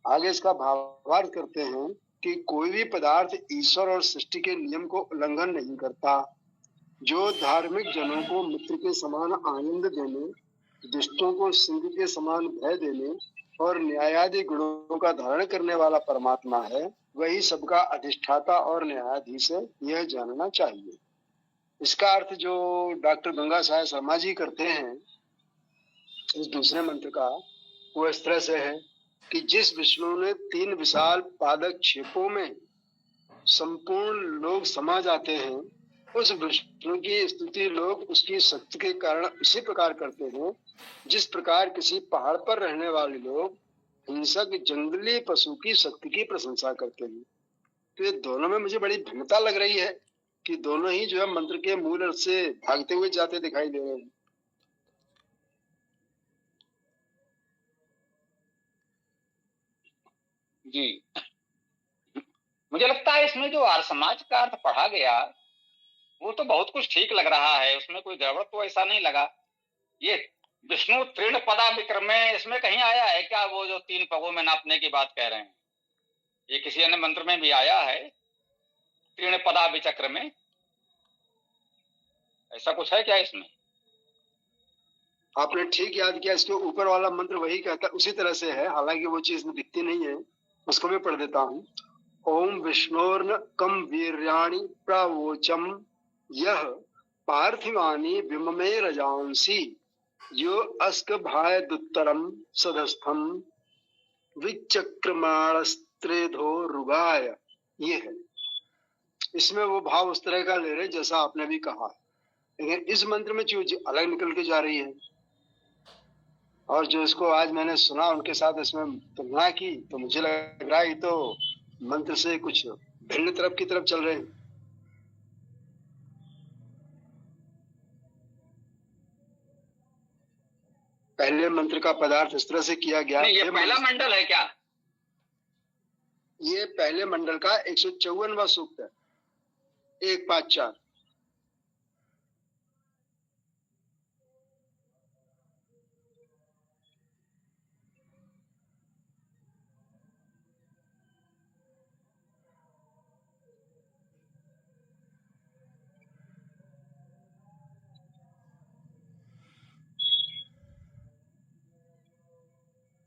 आगे इसका भावार्थ करते हैं कि कोई भी पदार्थ ईश्वर और सृष्टि के नियम को उल्लंघन नहीं करता, जो धार्मिक जनों को मित्र के समान आनंद देने, दुष्टों को सिंह के समान भय देने और न्यायादि गुणों का धारण करने वाला परमात्मा है, वही सबका अधिष्ठाता और न्यायाधीश है, यह जानना चाहिए। इसका अर्थ जो डॉक्टर गंगा साहेब शर्मा जी करते हैं इस दूसरे मंत्र का, वो इस तरह से है कि जिस विष्णु ने तीन विशाल पादक क्षेपों में संपूर्ण लोग समा जाते हैं, उस विष्णु की स्तुति लोग उसकी शक्ति के कारण उसी प्रकार करते हैं जिस प्रकार किसी पहाड़ पर रहने वाले लोग हिंसक जंगली पशु की शक्ति की प्रशंसा करते हैं। तो ये दोनों में मुझे बड़ी भिन्नता लग रही है कि दोनों ही जो है मंत्र के मूल अर्थ से भागते हुए जाते दिखाई दे रहे हैं। जी, मुझे लगता है इसमें जो आर्य समाज का अर्थ पढ़ा गया वो तो बहुत कुछ ठीक लग रहा है, उसमें कोई गड़बड़ तो ऐसा नहीं लगा। ये विष्णु तृण पदा विक्रमे, इसमें कहीं आया है क्या वो जो 3 पगों में नापने की बात कह रहे हैं? ये किसी अन्य मंत्र में भी आया है, तृण पदा विचक्र में, ऐसा कुछ है क्या इसमें? आपने ठीक याद किया, इसके ऊपर वाला मंत्र वही कहता, उसी तरह से है, हालांकि वो चीज में दिखती नहीं है, उसको मैं पढ़ देता हूँ। ओम विष्णोर्न कम वीर्याणि प्रवोचम यह पार्थिवानि विममे रजांसी यो अस्क भाय दुत्तरम सदस्थम विचक्रमाणस्त्रेधो रुगाय। ये है, इसमें वो भाव उस तरह का ले रहे जैसा आपने भी कहा। लेकिन इस मंत्र में चीज अलग निकल के जा रही है। और जो इसको आज मैंने सुना, उनके साथ इसमें तुलना की, तो मुझे लग रहा है ये तो मंत्र से कुछ भिन्न तरफ की तरफ चल रहे हैं। पहले मंत्र का पदार्थ इस तरह से किया गया। नहीं, ये पहला मंडल है क्या? ये पहले मंडल का 154वां सूक्त है, 154।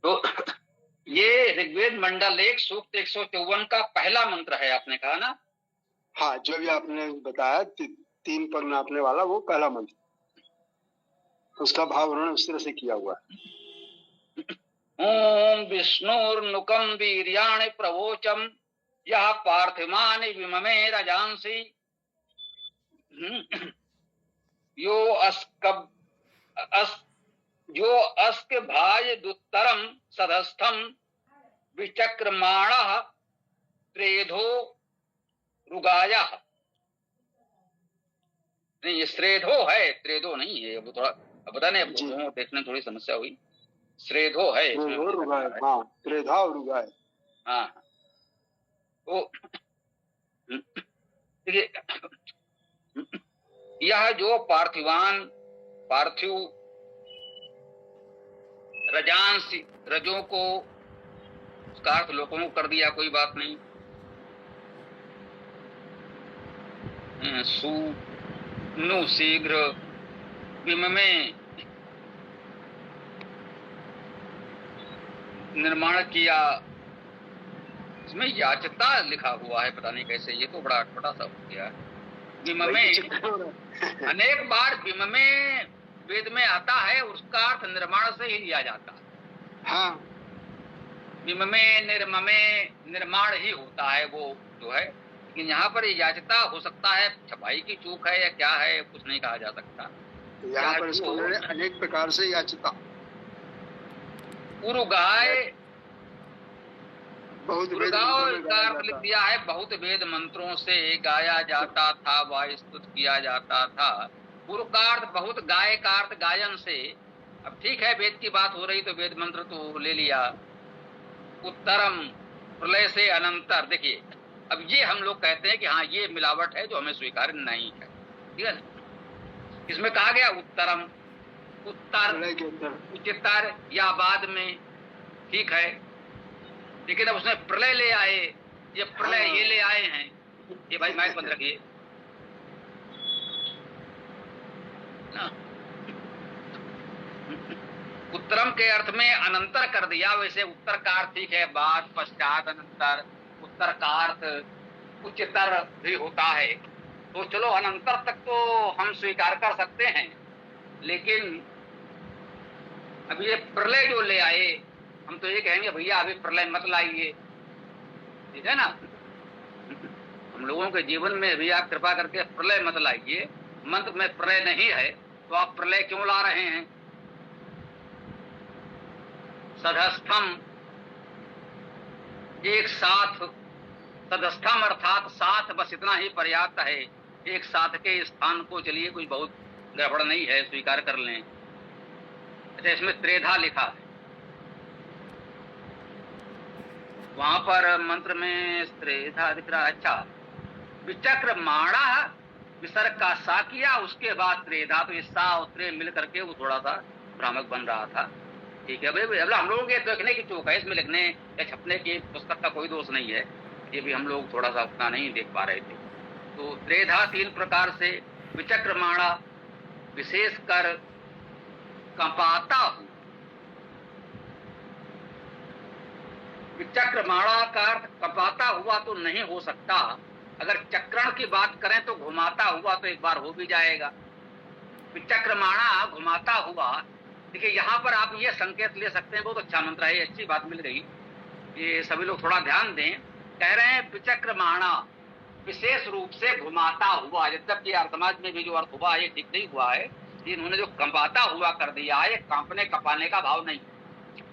तो ये ऋग्वेद मंडल 1 सूक्त 154 का पहला मंत्र है, आपने कहा ना? हाँ, जो भी आपने बताया 3 पग नापने वाला, वो पहला मंत्र, उसका भाव उन्होंने उस तरह से किया हुआ है। ओम विष्णुर्नुकम वीर्याणि प्रवोचम यह पार्थिमानि विममे रजांसि यो अस्क भाय दुत्तरम सदस्थम विचक्रमाणः त्रेधो रुगायः। नहीं, ये श्रेधो है, त्रेधो नहीं है। वो थोड़ा पता नहीं, अब देखने में थोड़ी समस्या हुई। श्रेधो है, हाँ, त्रेधा और रुगाय। हाँ, तो यह जो पार्थिव रजांस, रजों को उसका अर्थ लोगों को कर दिया, कोई बात नहीं। नु शीघ्र विम में निर्माण किया। इसमें याचता लिखा हुआ है, पता नहीं कैसे, ये तो बड़ा अटपटा सा हो गया। विम में अनेक बार विम में वेद में आता है, उसका अर्थ निर्माण से ही लिया जाता है। हाँ, विम में निर्माण ही होता है वो जो है, लेकिन यहाँ पर याचता हो सकता है, छपाई की चूक है या क्या है, कुछ नहीं कहा जा सकता। यहाँ पर इसको अनेक प्रकार से याचता। उरुगाय, बहुत लिख दिया है, बहुत वेद मंत्रों से गाया जाता था व स्तुत किया जाता था। पूर्व का अर्थ बहुत, गाय का अर्थ गायन से। अब ठीक है, वेद की बात हो रही तो वेद मंत्र तो ले लिया। उत्तरम, प्रलय से अनंतर। देखिए, अब ये हम लोग कहते हैं कि हाँ, ये मिलावट है जो हमें स्वीकार नहीं है, ठीक है। इसमें कहा गया उत्तरम, उत्तर, उच्चतर या बाद में, ठीक है, लेकिन अब उसने प्रलय ले आए, ये प्रलय ये ले आए हैं। ये भाई माइक बंद रखिए ना। उत्तरम के अर्थ में अनंतर कर दिया। वैसे उत्तर का अर्थ ठीक है, बाद, पश्चात, अनंतर। उत्तर का अर्थ उच्चतर भी होता है, तो चलो अनंतर तक तो हम स्वीकार कर सकते हैं। लेकिन अब ये प्रलय जो ले आए, हम तो ये कहेंगे भैया अभी प्रलय मत लाइए, ठीक है ना। हम लोगों के जीवन में भी आप कृपा करके प्रलय मत लाइए। मंत्र में प्रलय नहीं है तो आप प्रलय क्यों ला रहे हैं? सदस्थम, एक साथ, सदस्थम अर्थात साथ, बस इतना ही पर्याप्त है। एक साथ के स्थान को चलिए, कुछ बहुत गड़बड़ नहीं है, स्वीकार कर लें। अच्छा, इसमें त्रेधा लिखा है, वहां पर मंत्र में त्रेधा दिख रहा है। अच्छा, विचक्र माणा विसर्ग का सा किया, उसके बाद त्रेधा, तो ये सा और त्रे मिल करके वो थोड़ा सा भ्रामक बन रहा था, ठीक है भाई। अब हम लोगों के देखने की चूक है, इसमें लिखने या छपने की पुस्तक का कोई दोष नहीं है, ये भी हम लोग थोड़ा सा उतना नहीं देख पा रहे थे। तो त्रेधा 3 प्रकार से, विचक्र माणा विशेष कर कंपाता हूं। विचक्रमाणा का अर्थ कपाता हुआ तो नहीं हो सकता। अगर चक्रण की बात करें तो घुमाता हुआ तो एक बार हो भी जाएगा। विचक्रमाणा घुमाता हुआ। देखिए, यहाँ पर आप ये संकेत ले सकते हैं, बहुत अच्छा मंत्र है, अच्छी बात मिल गई। ये सभी लोग थोड़ा ध्यान दें। कह रहे हैं विचक्रमाणा, विशेष रूप से घुमाता हुआ, जबकि अर्थमाज में भी जो अर्थ हुआ ये ठीक नहीं हुआ है। इन्होंने जो कंपाता हुआ कर दिया है, कांपने कपाने का भाव नहीं।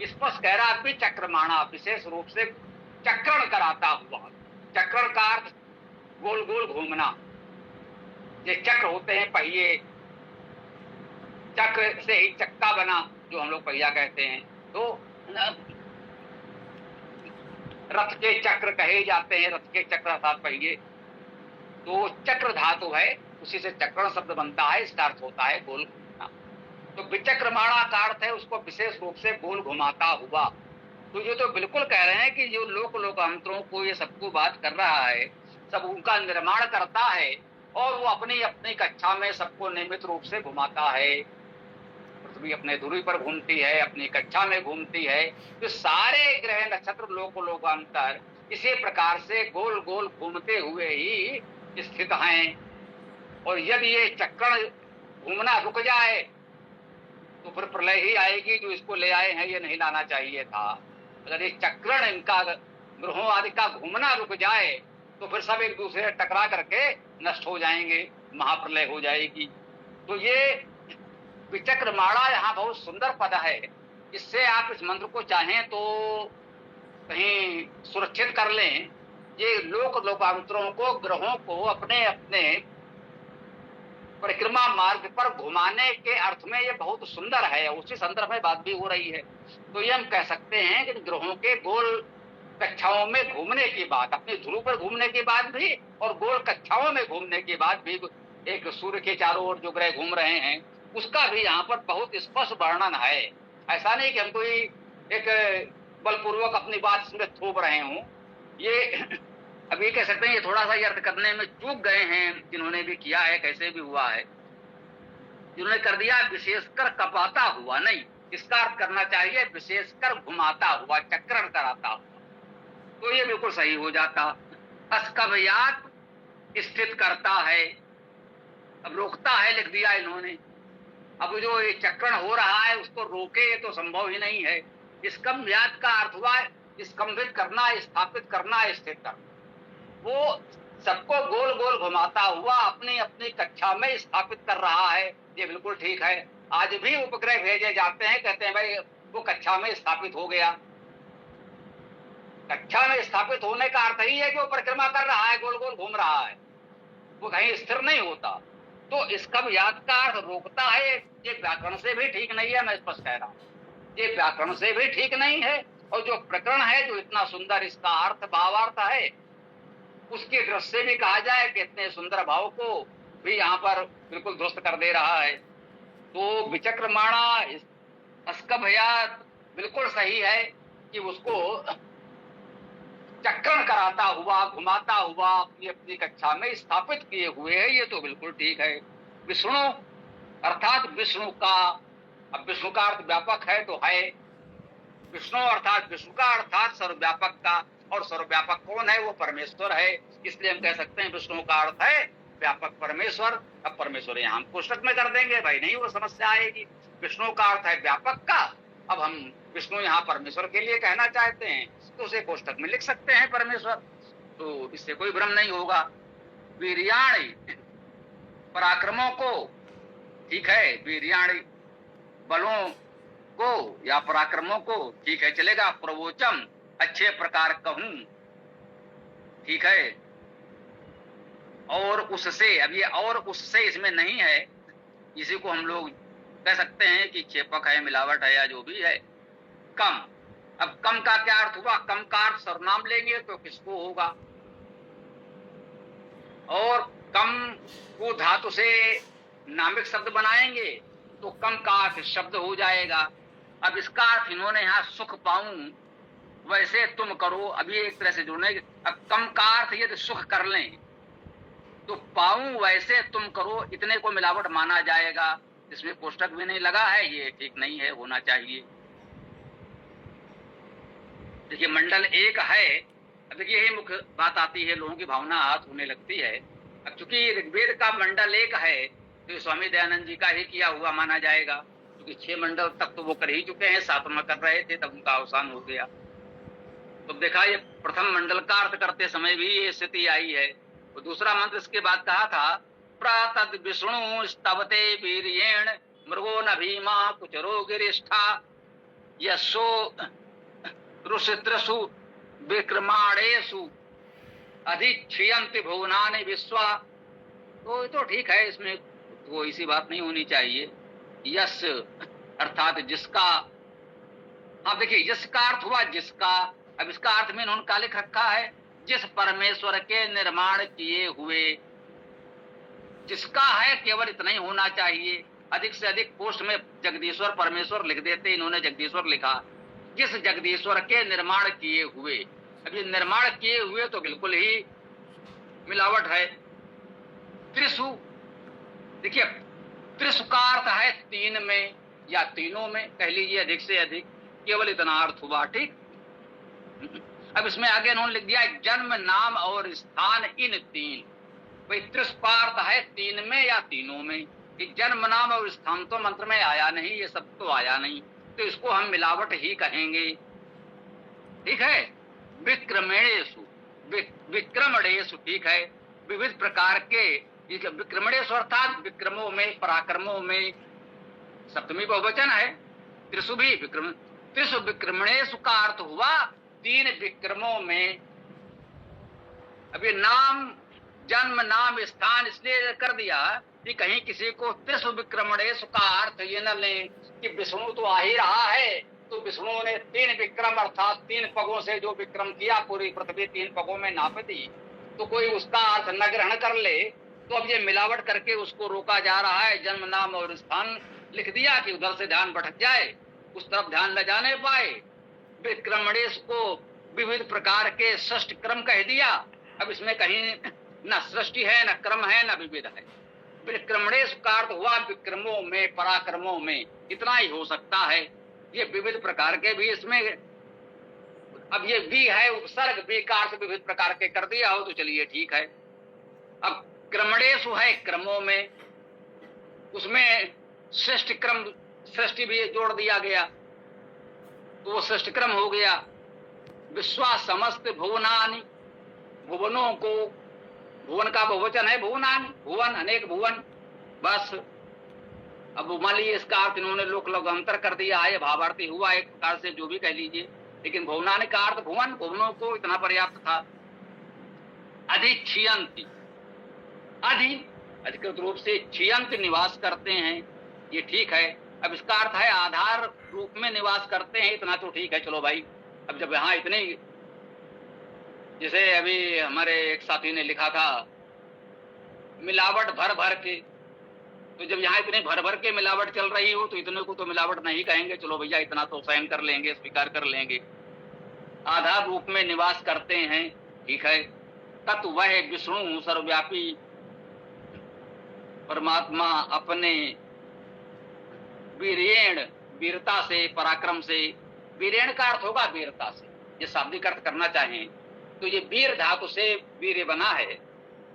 स्पष्ट कह रहा है चक्रमाणा, विशेष रूप से चक्रण कराता हुआ। चक्रण का अर्थ गोल गोल घूमना। ये चक्र होते हैं पहिए, चक्र से ही चक्का बना, जो हम लोग पहिया कहते हैं। तो रथ के चक्र कहे जाते हैं, रथ के चक्र अर्थात पहिए। तो चक्र धातु है, उसी से चक्रण शब्द बनता है, इसका अर्थ होता है गोल घूमना। तो विचक्रमाणा का अर्थ है उसको विशेष रूप से गोल घुमाता हुआ। तो ये तो बिल्कुल कह रहे हैं कि जो लोकांतरों को ये सबको बात कर रहा है, सब उनका निर्माण करता है और वो अपनी अपनी कक्षा में सबको नियमित रूप से घुमाता है। पृथ्वी अपने ध्रुव पर घूमती है, अपनी कक्षा में घूमती है। तो सारे ग्रह नक्षत्र लोकांतर इसी प्रकार से गोल गोल घूमते हुए ही स्थित हैं। और यदि ये चक्रण घूमना रुक जाए तो फिर प्रलय ही आएगी। जो इसको ले आए हैं ये नहीं लाना चाहिए था। अगर ये चक्रण इनका ग्रहों आदि का घूमना रुक जाए तो फिर सब एक दूसरे से टकरा करके नष्ट हो जाएंगे, महाप्रलय हो जाएगी। तो ये विचक्रमाणा यहाँ बहुत सुंदर पद है। इससे आप इस मंत्र को चाहें तो कहीं सुरक्षित कर लें। ये लोकांतरों को, ग्रहों को अपने अपने परिक्रमा मार्ग पर घुमाने के अर्थ में ये बहुत सुंदर है। उसी संदर्भ में बात भी हो रही है। तो ये हम कह सकते हैं कि ग्रहों के गोल कक्षाओं में घूमने की बात, अपने ध्रुव पर घूमने की बात भी और गोल कक्षाओं में घूमने की बात भी, एक सूर्य के चारों ओर जो ग्रह घूम रहे हैं उसका भी यहाँ पर बहुत स्पष्ट वर्णन है। ऐसा नहीं कि हम कोई एक बलपूर्वक अपनी बात इसमें थोप रहे हूं। ये अभी कह सकते हैं ये थोड़ा सा अर्थ करने में चूक गए हैं जिन्होंने भी किया है, कैसे भी हुआ है। जिन्होंने कर दिया विशेषकर कपाता हुआ, नहीं, इसका अर्थ करना चाहिए विशेषकर घुमाता हुआ, चक्रण कराता हुआ। तो ये बिल्कुल सही हो जाता। अस्कवयात स्थित करता है, अब रोकता है लिख दिया इन्होंने। अब जो ये चक्रण हो रहा है उसको रोके ये तो संभव ही नहीं है। स्कम्भयात का अर्थ हुआ स्कंभित करना, स्थापित करना, स्थित करना। वो सबको गोल गोल घुमाता हुआ अपनी अपनी कक्षा में स्थापित कर रहा है। ये बिल्कुल ठीक है। आज भी उपग्रह भेजे जाते हैं, कहते हैं भाई वो कक्षा में स्थापित हो गया। कक्षा में स्थापित होने का अर्थ ही है कि वो परिक्रमा कर रहा है, गोल गोल घूम रहा है, वो कहीं स्थिर नहीं होता। तो इसका याद का अर्थ रोकता है, ये व्याकरण से भी ठीक नहीं है। मैं स्पष्ट कह रहा हूं, ये व्याकरण से भी ठीक नहीं है। और जो प्रकरण है जो इतना सुंदर इसका अर्थ भावार्थ है, उसके दृष्टि से भी कहा जाए कि इतने सुंदर भाव को भी यहाँ पर बिल्कुल ध्वस्त कर दे रहा है। तो विचक्रमाणा अस्कभयात बिल्कुल सही है कि उसको चक्रण कराता हुआ, घुमाता हुआ अपनी अपनी कक्षा में स्थापित किए हुए है। ये तो बिल्कुल ठीक है। विष्णु अर्थात विष्णु का, अब विष्णु का अर्थ व्यापक है तो है। विष्णु अर्थात विष्णु का अर्थात सर्वव्यापक का, और सर्वव्यापक कौन है? वो परमेश्वर है। इसलिए हम कह सकते हैं विष्णु का अर्थ है व्यापक परमेश्वर। अब परमेश्वर यहाँ हम कोष्टक में कर देंगे, भाई नहीं वो समस्या आएगी। विष्णु का अर्थ है व्यापक का, अब हम विष्णु यहाँ परमेश्वर के लिए कहना चाहते हैं तो उसे कोष्टक में लिख सकते हैं परमेश्वर। तो इससे कोई भ्रम नहीं होगा। वीर्याणि पराक्रमों को, ठीक है, वीर्याणि बलों को या पराक्रमों को, ठीक है चलेगा। प्रवोचम अच्छे प्रकार कहूं, ठीक है। और उससे, अब ये और उससे इसमें नहीं है, इसी को हम लोग कह सकते हैं कि क्षेपक है, मिलावट है, या जो भी है। कम, अब कम का क्या अर्थ हुआ? कम का अर्थ सर्वनाम लेंगे तो किसको होगा? और कम को धातु से नामिक शब्द बनाएंगे तो कम का अर्थ शब्द हो जाएगा। अब इसका अर्थ इन्होंने यहाँ सुख पाऊं वैसे तुम करो, अभी एक तरह से जुड़ने। अब कम का अर्थ यदि सुख कर लें तो पाऊं वैसे तुम करो, इतने को मिलावट माना जाएगा। इसमें कोष्टक भी नहीं लगा है, ये ठीक नहीं है, होना चाहिए। देखिए मंडल एक है। अब देखिए यही मुख्य बात आती है, लोगों की भावना हाथ होने लगती है। अब चूंकि ऋग्वेद का मंडल एक है तो स्वामी दयानंद जी का ही किया हुआ माना जाएगा, क्योंकि 6 मंडल तक तो वो कर ही चुके हैं, 7वां कर रहे थे तब उनका अवसान हो गया। तो देखा ये प्रथम मंडल का अर्थ करते समय भी ये स्थिति आई है। तो दूसरा मंत्र इसके बाद कहा था, प्रातद विष्णु स्तवते वीर्येण मृगो न भीमा कुचरो गिरिष्ठा यशो ऋषित्रसु विक्रमाणेषु अधिक्षयन्ति भुवनानि विश्वा। तो ठीक है, इसमें वो इसी बात नहीं होनी चाहिए। यश अर्थात जिसका, अब देखिए यश का अर्थ हुआ जिसका। अब इसका अर्थ में इन्होंने क्या लिख रखा है, जिस परमेश्वर के निर्माण किए हुए, जिसका है केवल इतना ही होना चाहिए। अधिक से अधिक पोस्ट में जगदीश्वर परमेश्वर लिख देते, इन्होंने जगदीश्वर लिखा। जिस जगदीश्वर के निर्माण किए हुए, अब ये निर्माण किए हुए तो बिल्कुल ही मिलावट है। त्रिशु, देखिए त्रिशु का अर्थ है तीन में या तीनों में, कह लीजिए अधिक से अधिक, केवल इतना अर्थ हुआ। ठीक, अब इसमें आगे इन्होंने लिख दिया जन्म नाम और स्थान इन तीन। भाई त्रिशु का अर्थ है तीन में या तीनों में। कि जन्म नाम और स्थान तो मंत्र में आया नहीं, ये सब तो आया नहीं, तो इसको हम मिलावट ही कहेंगे। ठीक है, विक्रमणेषु, विक्रमणेषु, ठीक है, विविध प्रकार के, विक्रमणेषु अर्थात विक्रमों में, पराक्रमों में, सप्तमी बहुवचन है। त्रिशु भी विक्रम, त्रिशु विक्रमणेषु का अर्थ हुआ तीन विक्रमों में। अभी नाम, जन्म नाम स्थान इसलिए कर दिया कि कहीं किसी को त्रिशु विक्रमणेषु का अर्थ ये न ले कि विष्णु तो आ ही रहा है, तो विष्णु ने तीन विक्रम अर्थात तीन पगों से जो विक्रम किया, पूरी पृथ्वी तीन पगों में नाप दी, तो कोई उसका अर्थ न ग्रहण कर ले। तो अब ये मिलावट करके उसको रोका जा रहा है। जन्म नाम और स्थान लिख दिया कि उधर से ध्यान भटक जाए, उस तरफ ध्यान न जाने पाए। विक्रमणेश को विविध प्रकार के षष्ठ क्रम कह दिया। अब इसमें कहीं न सृष्टि है, न क्रम है, न विविध है। विक्रमणेश का अर्थ हुआ विक्रमों में, पराक्रमों में, इतना ही हो सकता है। ये विविध प्रकार के भी इसमें, अब ये भी है उपसर्ग, भी का अर्थ विविध प्रकार के कर दिया हो तो चलिए ठीक है। अब क्रमणेशु है क्रमों में, उसमें श्रेष्ठ क्रम, सृष्टि भी जोड़ दिया गया तो वो श्रेष्ठ क्रम हो गया। विश्वास समस्त भुवनानि, भुवनों को, भुवन का बहुवचन है भुवनानि, भुवन अनेक भुवन, बस। अब मान लीजिए इसका अर्थ इन्होंने लोक लोकांतर कर दिया है, भावार्थी हुआ एक प्रकार से, जो भी कह लीजिए, लेकिन भुवनानि का अर्थ भुवन, भुवनों को इतना पर्याप्त था। अधिक्षयन्ति, अधिकृत रूप से क्षयंत निवास करते हैं, ये ठीक है। अब इसका अर्थ है आधार रूप में निवास करते हैं, इतना तो ठीक है, चलो भाई। अब जब यहाँ इतने, जैसे अभी हमारे एक साथी ने लिखा था मिलावट भर भर के, तो जब यहाँ इतने भर भर के मिलावट चल रही हो तो इतने को तो मिलावट नहीं कहेंगे, चलो भैया इतना तो सहन कर लेंगे, स्वीकार कर लेंगे। आधार रूप में निवास करते हैं, ठीक है। तत् वह विष्णु सर्वव्यापी परमात्मा अपने वीरेण, वीरता से, पराक्रम से, वीरेण का अर्थ होगा वीरता से, ये शाब्दिक अर्थ करना चाहें तो ये वीर धातु से वीर्य बना है।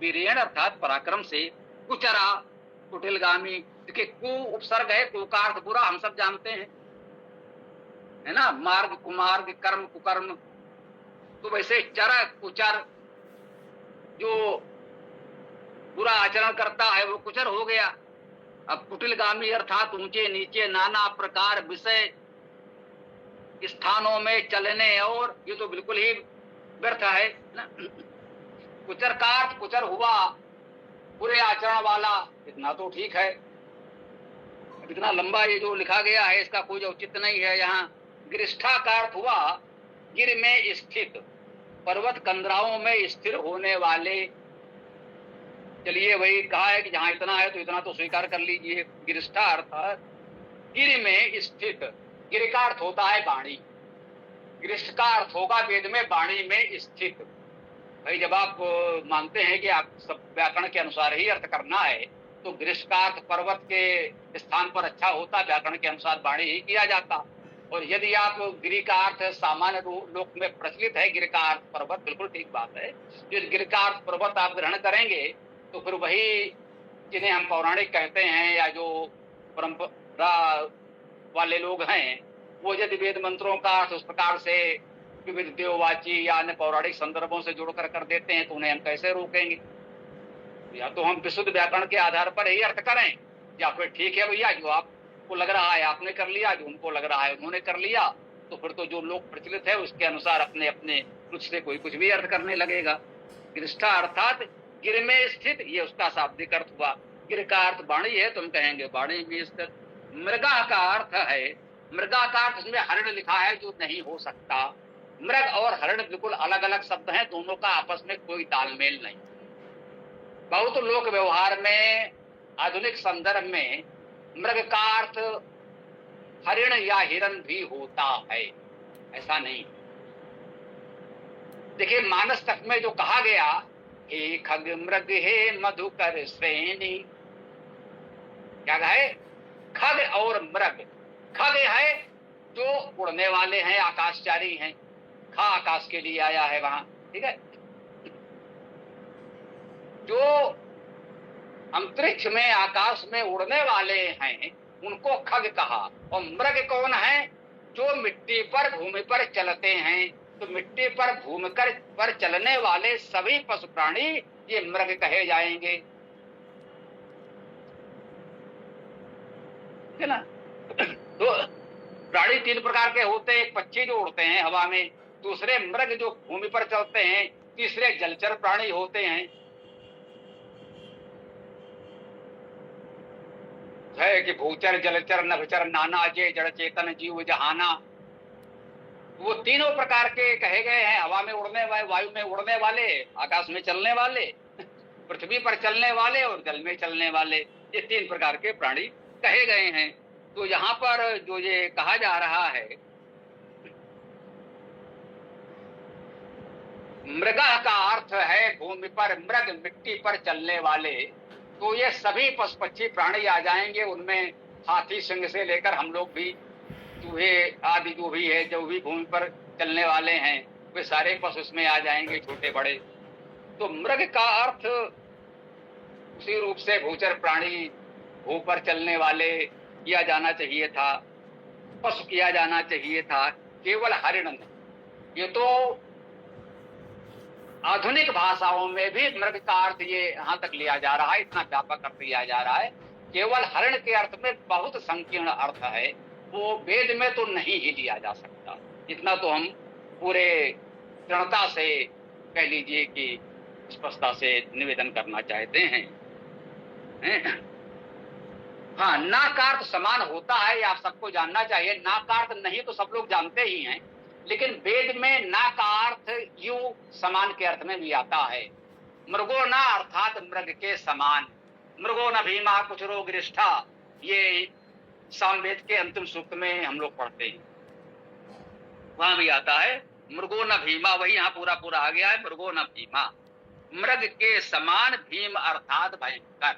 वीरेण अर्थात पराक्रम से, कुचरा कुटिलगामी, देखिए कु उपसर्ग है, कु का अर्थ बुरा हम सब जानते हैं, है ना, मार्ग कुमार्ग, कर्म कुकर्म, तो वैसे चर कुचर, जो बुरा आचरण करता है वो कुचर हो गया। अब कुटिलगामी अर्थात ऊंचे नीचे नाना प्रकार विषय स्थानों में चलने, और ये तो बिल्कुल ही व्यर्थ है ना। कुचर का अर्थ कुचर हुआ बुरे आचरण वाला, इतना तो ठीक है। इतना लंबा ये जो लिखा गया है इसका कोई औचित्य नहीं है यहाँ। गिरिष्ठा का अर्थ हुआ गिर में स्थित, पर्वत कंदराओं में स्थिर होने वाले। चलिए वही कहा है कि जहां इतना है तो इतना तो स्वीकार कर लीजिए। गिरिष्ठा अर्थात गिर में स्थित, गिर का अर्थ होता है वाणी, गिरिष्ठ का अर्थ होगा वेद में वाणी में स्थित। भाई जब आप मानते हैं कि आप सब व्याकरण के अनुसार ही अर्थ करना है तो गिरिष्ठ का अर्थ पर्वत के स्थान पर अच्छा होता, व्याकरण के अनुसार वाणी ही किया जाता। और यदि आप गिरि का अर्थ सामान्य लोक में प्रचलित है, गिर का अर्थ पर्वत, बिल्कुल ठीक बात है। यदि गिर का अर्थ पर्वत आप ग्रहण करेंगे तो फिर वही जिन्हें हम पौराणिक कहते हैं या जो परंपरा वाले लोग हैं, वो यदि वेद मंत्रों का अर्थ उस प्रकार से विविध देववाची या अन्य पौराणिक संदर्भों से जोड़कर कर देते हैं तो उन्हें हम कैसे रोकेंगे। या तो हम विशुद्ध व्याकरण के आधार पर ही अर्थ करें, या फिर ठीक है भैया जो आपको लग रहा है आपने कर लिया, जो उनको लग रहा है उन्होंने कर लिया, तो फिर तो जो लोग प्रचलित है उसके अनुसार अपने अपने रुचि से कोई कुछ भी अर्थ करने लगेगा। गिरिष्ठा अर्थात गिर में स्थित, ये उसका शाब्दिक अर्थ हुआ। गिर का अर्थ वाणी है, तुम कहेंगे वाणी में स्थित। मृगा का अर्थ है, मृगा का अर्थ इसमें हरिण लिखा है जो नहीं हो सकता। मृग और हरिण बिल्कुल अलग अलग शब्द हैं, दोनों का आपस में कोई तालमेल नहीं। बहुत लोक व्यवहार में आधुनिक संदर्भ में मृग का अर्थ हरिण या हिरण भी होता है, ऐसा नहीं। देखिए मानस तक में जो कहा गया, हे खग मृग हे मधुकर श्रेणी, क्या है? खग और मृग। खग है जो उड़ने वाले हैं, आकाशचारी हैं, खा आकाश के लिए आया है वहां, ठीक है। जो अंतरिक्ष में आकाश में उड़ने वाले हैं उनको खग कहा। और मृग कौन है? जो मिट्टी पर भूमि पर चलते हैं। तो मिट्टी पर भूमि पर चलने वाले सभी पशु प्राणी ये मृग कहे जाएंगे, है ना। तो प्राणी तीन प्रकार के होते हैं, एक पक्षी जो उड़ते हैं हवा में, दूसरे मृग जो भूमि पर चलते हैं, तीसरे जलचर प्राणी होते हैं। है कि भूचर जलचर नभचर नाना जे जड़ चेतन जीव जहाना, वो तीनों प्रकार के कहे गए हैं। हवा में उड़ने वाले, वायु में उड़ने वाले, आकाश में चलने वाले, पृथ्वी पर चलने वाले और जल में चलने वाले, ये तीन प्रकार के प्राणी कहे गए हैं। तो यहाँ पर जो ये कहा जा रहा है, मृगा का अर्थ है भूमि पर, मृग मिट्टी पर चलने वाले। तो ये सभी पशु पक्षी प्राणी आ जाएंगे, उनमें हाथी सिंह से लेकर हम लोग भी, चूहे आदि जो भी है, जो भी भूमि पर चलने वाले हैं, वे सारे पशु उसमें आ जाएंगे, छोटे बड़े। तो मृग का अर्थ उसी रूप से भूचर प्राणी, भू पर चलने वाले किया जाना चाहिए था, पशु किया जाना चाहिए था, केवल हरिण नहीं। ये तो आधुनिक भाषाओं में भी मृग का अर्थ ये यहां तक लिया जा रहा है, इतना व्यापक अर्थ लिया जा रहा है। केवल हरिण के अर्थ में बहुत संकीर्ण अर्थ है, वो वेद में तो नहीं ही लिया जा सकता। इतना तो हम पूरे दृढ़ता से कह लीजिए कि स्पष्टता से निवेदन करना चाहते हैं। हाँ, ना का अर्थ समान होता है, ये आप सबको जानना चाहिए। ना का अर्थ नहीं तो सब लोग जानते ही हैं, लेकिन वेद में ना का अर्थ यू समान के अर्थ में भी आता है। मृगो ना अर्थात मृग के समान। मृगो न भीमा कुचरो गिरिष्ठा, ये सामवेद के अंतिम सूक्त में हम लोग पढ़ते हैं, वहां भी आता है मृगो न भीमा, वही यहाँ पूरा पूरा आ गया है, मृगो न भीमा, मृग के समान, भीम अर्थात भयंकर,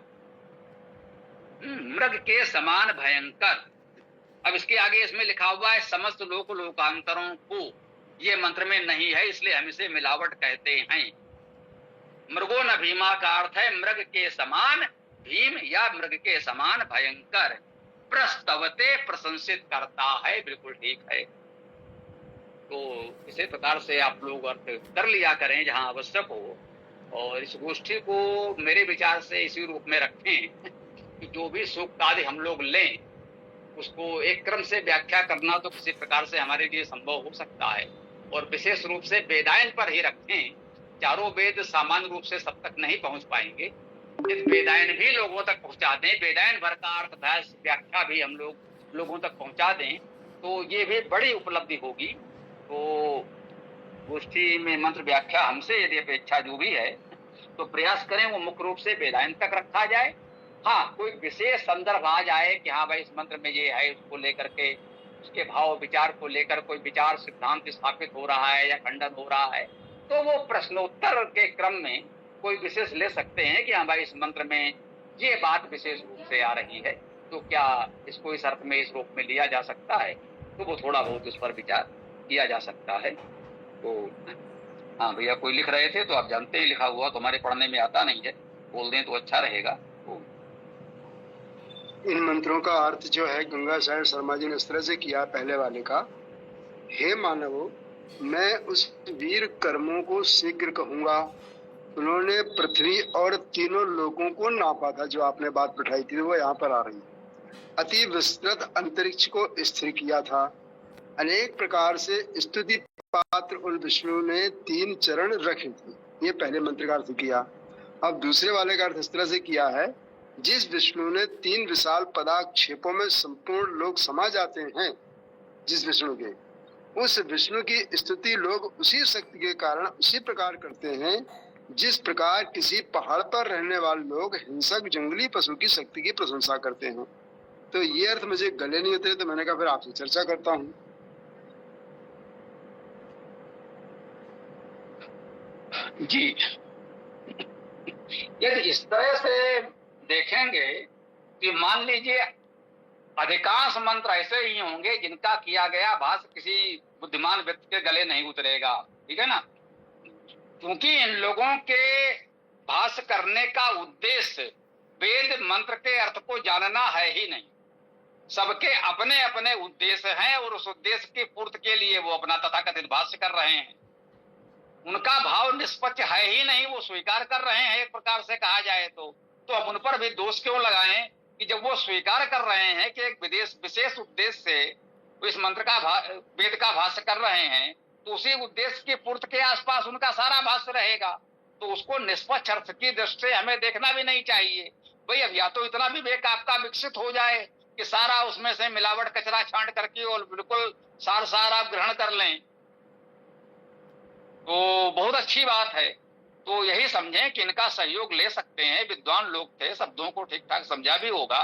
मृग के समान भयंकर। अब इसके आगे इसमें लिखा हुआ है समस्त लोक लोकांतरों को, ये मंत्र में नहीं है इसलिए हम इसे मिलावट कहते हैं। मृगो न भीमा का अर्थ है मृग के समान, भीम या मृग के समान भयंकर। प्रस्तवते प्रशंसित करता है, बिल्कुल ठीक है। तो इसी प्रकार से आप लोग अर्थ कर लिया करें जहां आवश्यक हो, और इस गोष्ठी को मेरे विचार से इसी रूप में रखें कि जो भी सूक्त आदि हम लोग लें उसको एक क्रम से व्याख्या करना तो किसी प्रकार से हमारे लिए संभव हो सकता है, और विशेष रूप से वेदायन पर ही रखें। चारों वेद सामान्य रूप से सब तक नहीं पहुंच पाएंगे, यदि वेदायन भी लोगों तक पहुंचा दें, वेदायन भर का अर्थ व्याख्या भी हम लोग लोगों तक पहुंचा दें, तो ये भी बड़ी उपलब्धि होगी। तो गोष्ठी में मंत्र व्याख्या हमसे यदि अपेक्षा जो भी है तो प्रयास करें वो मुख्य रूप से वेदायन तक रखा जाए। हाँ, कोई विशेष संदर्भ आ जाए कि हाँ भाई इस मंत्र में ये है, उसको लेकर के, उसके भाव विचार को लेकर कोई विचार सिद्धांत स्थापित हो रहा है या खंडन हो रहा है, तो वो प्रश्नोत्तर के क्रम में कोई विशेष ले सकते हैं कि हाँ भाई इस मंत्र में ये बात विशेष रूप से आ रही है, तो क्या इसको इस अर्थ में, इस रूप में लिया जा सकता है, तो वो थोड़ा बहुत उस पर विचार किया जा सकता है। तो हाँ भैया, कोई लिख रहे थे तो आप जानते हैं, लिखा हुआ तो हमारे पढ़ने में आता नहीं है, बोल दें तो अच्छा रहेगा। इन मंत्रों का अर्थ जो है गंगा सागर शर्मा जी ने इस तरह से किया, पहले वाले का, हे मानवो, मैं उस वीर कर्मों को शीघ्र कहूंगा उन्होंने पृथ्वी और तीनों लोगों को नापा था। जो आपने बात बैठाई थी वो यहाँ पर आ रही है। अति विस्तृत अंतरिक्ष को स्थिर किया था। अनेक प्रकार से स्तुति पात्र उन विष्णु ने 3 चरण रखे थे। ये पहले मंत्र का अर्थ किया। अब दूसरे वाले का अर्थ इस तरह से किया है, जिस विष्णु ने 3 विशाल पदाक्षेपों में संपूर्ण लोग समा जाते हैं, जिस विष्णु के, उस विष्णु की स्तुति लोग उसी शक्ति के कारण उसी प्रकार करते हैं जिस प्रकार किसी पहाड़ पर रहने वाले लोग हिंसक जंगली पशु की शक्ति की प्रशंसा करते हैं। तो ये अर्थ मुझे गले नहीं उतरे, तो मैंने कहा फिर आपसे चर्चा करता हूँ। जी, यदि इस तरह से देखेंगे कि मान लीजिए अधिकांश मंत्र ऐसे ही होंगे जिनका किया गया भाष्य किसी बुद्धिमान व्यक्ति के गले नहीं उतरेगा, ठीक है ना, क्योंकि इन लोगों के भाष्य करने का उद्देश्य वेद मंत्र के अर्थ को जानना है ही नहीं। सबके अपने अपने उद्देश्य हैं और उस उद्देश्य की पूर्ति के लिए वो अपना तथाकथित भाष्य कर रहे हैं। उनका भाव निष्पक्ष है ही नहीं, वो स्वीकार कर रहे हैं एक प्रकार से कहा जाए तो अब उन पर भी दोष क्यों लगाएं कि जब वो स्वीकार कर रहे हैं कि एक विशेष उद्देश्य से वो इस मंत्र का वेद का भाष्य कर रहे हैं, तो उसी उद्देश्य की पूर्ति के आसपास उनका सारा भाष्य रहेगा। तो उसको निष्पक्ष अर्थ की दृष्टि से हमें देखना भी नहीं चाहिए। भाई अब या तो इतना विवेक आपका विकसित हो जाए कि सारा उसमें से मिलावट कचरा छांट करके और बिल्कुल सार आप ग्रहण कर लें, तो बहुत अच्छी बात है। तो यही समझें कि इनका सहयोग ले सकते हैं, विद्वान लोग थे, शब्दों को ठीक ठाक समझा भी होगा,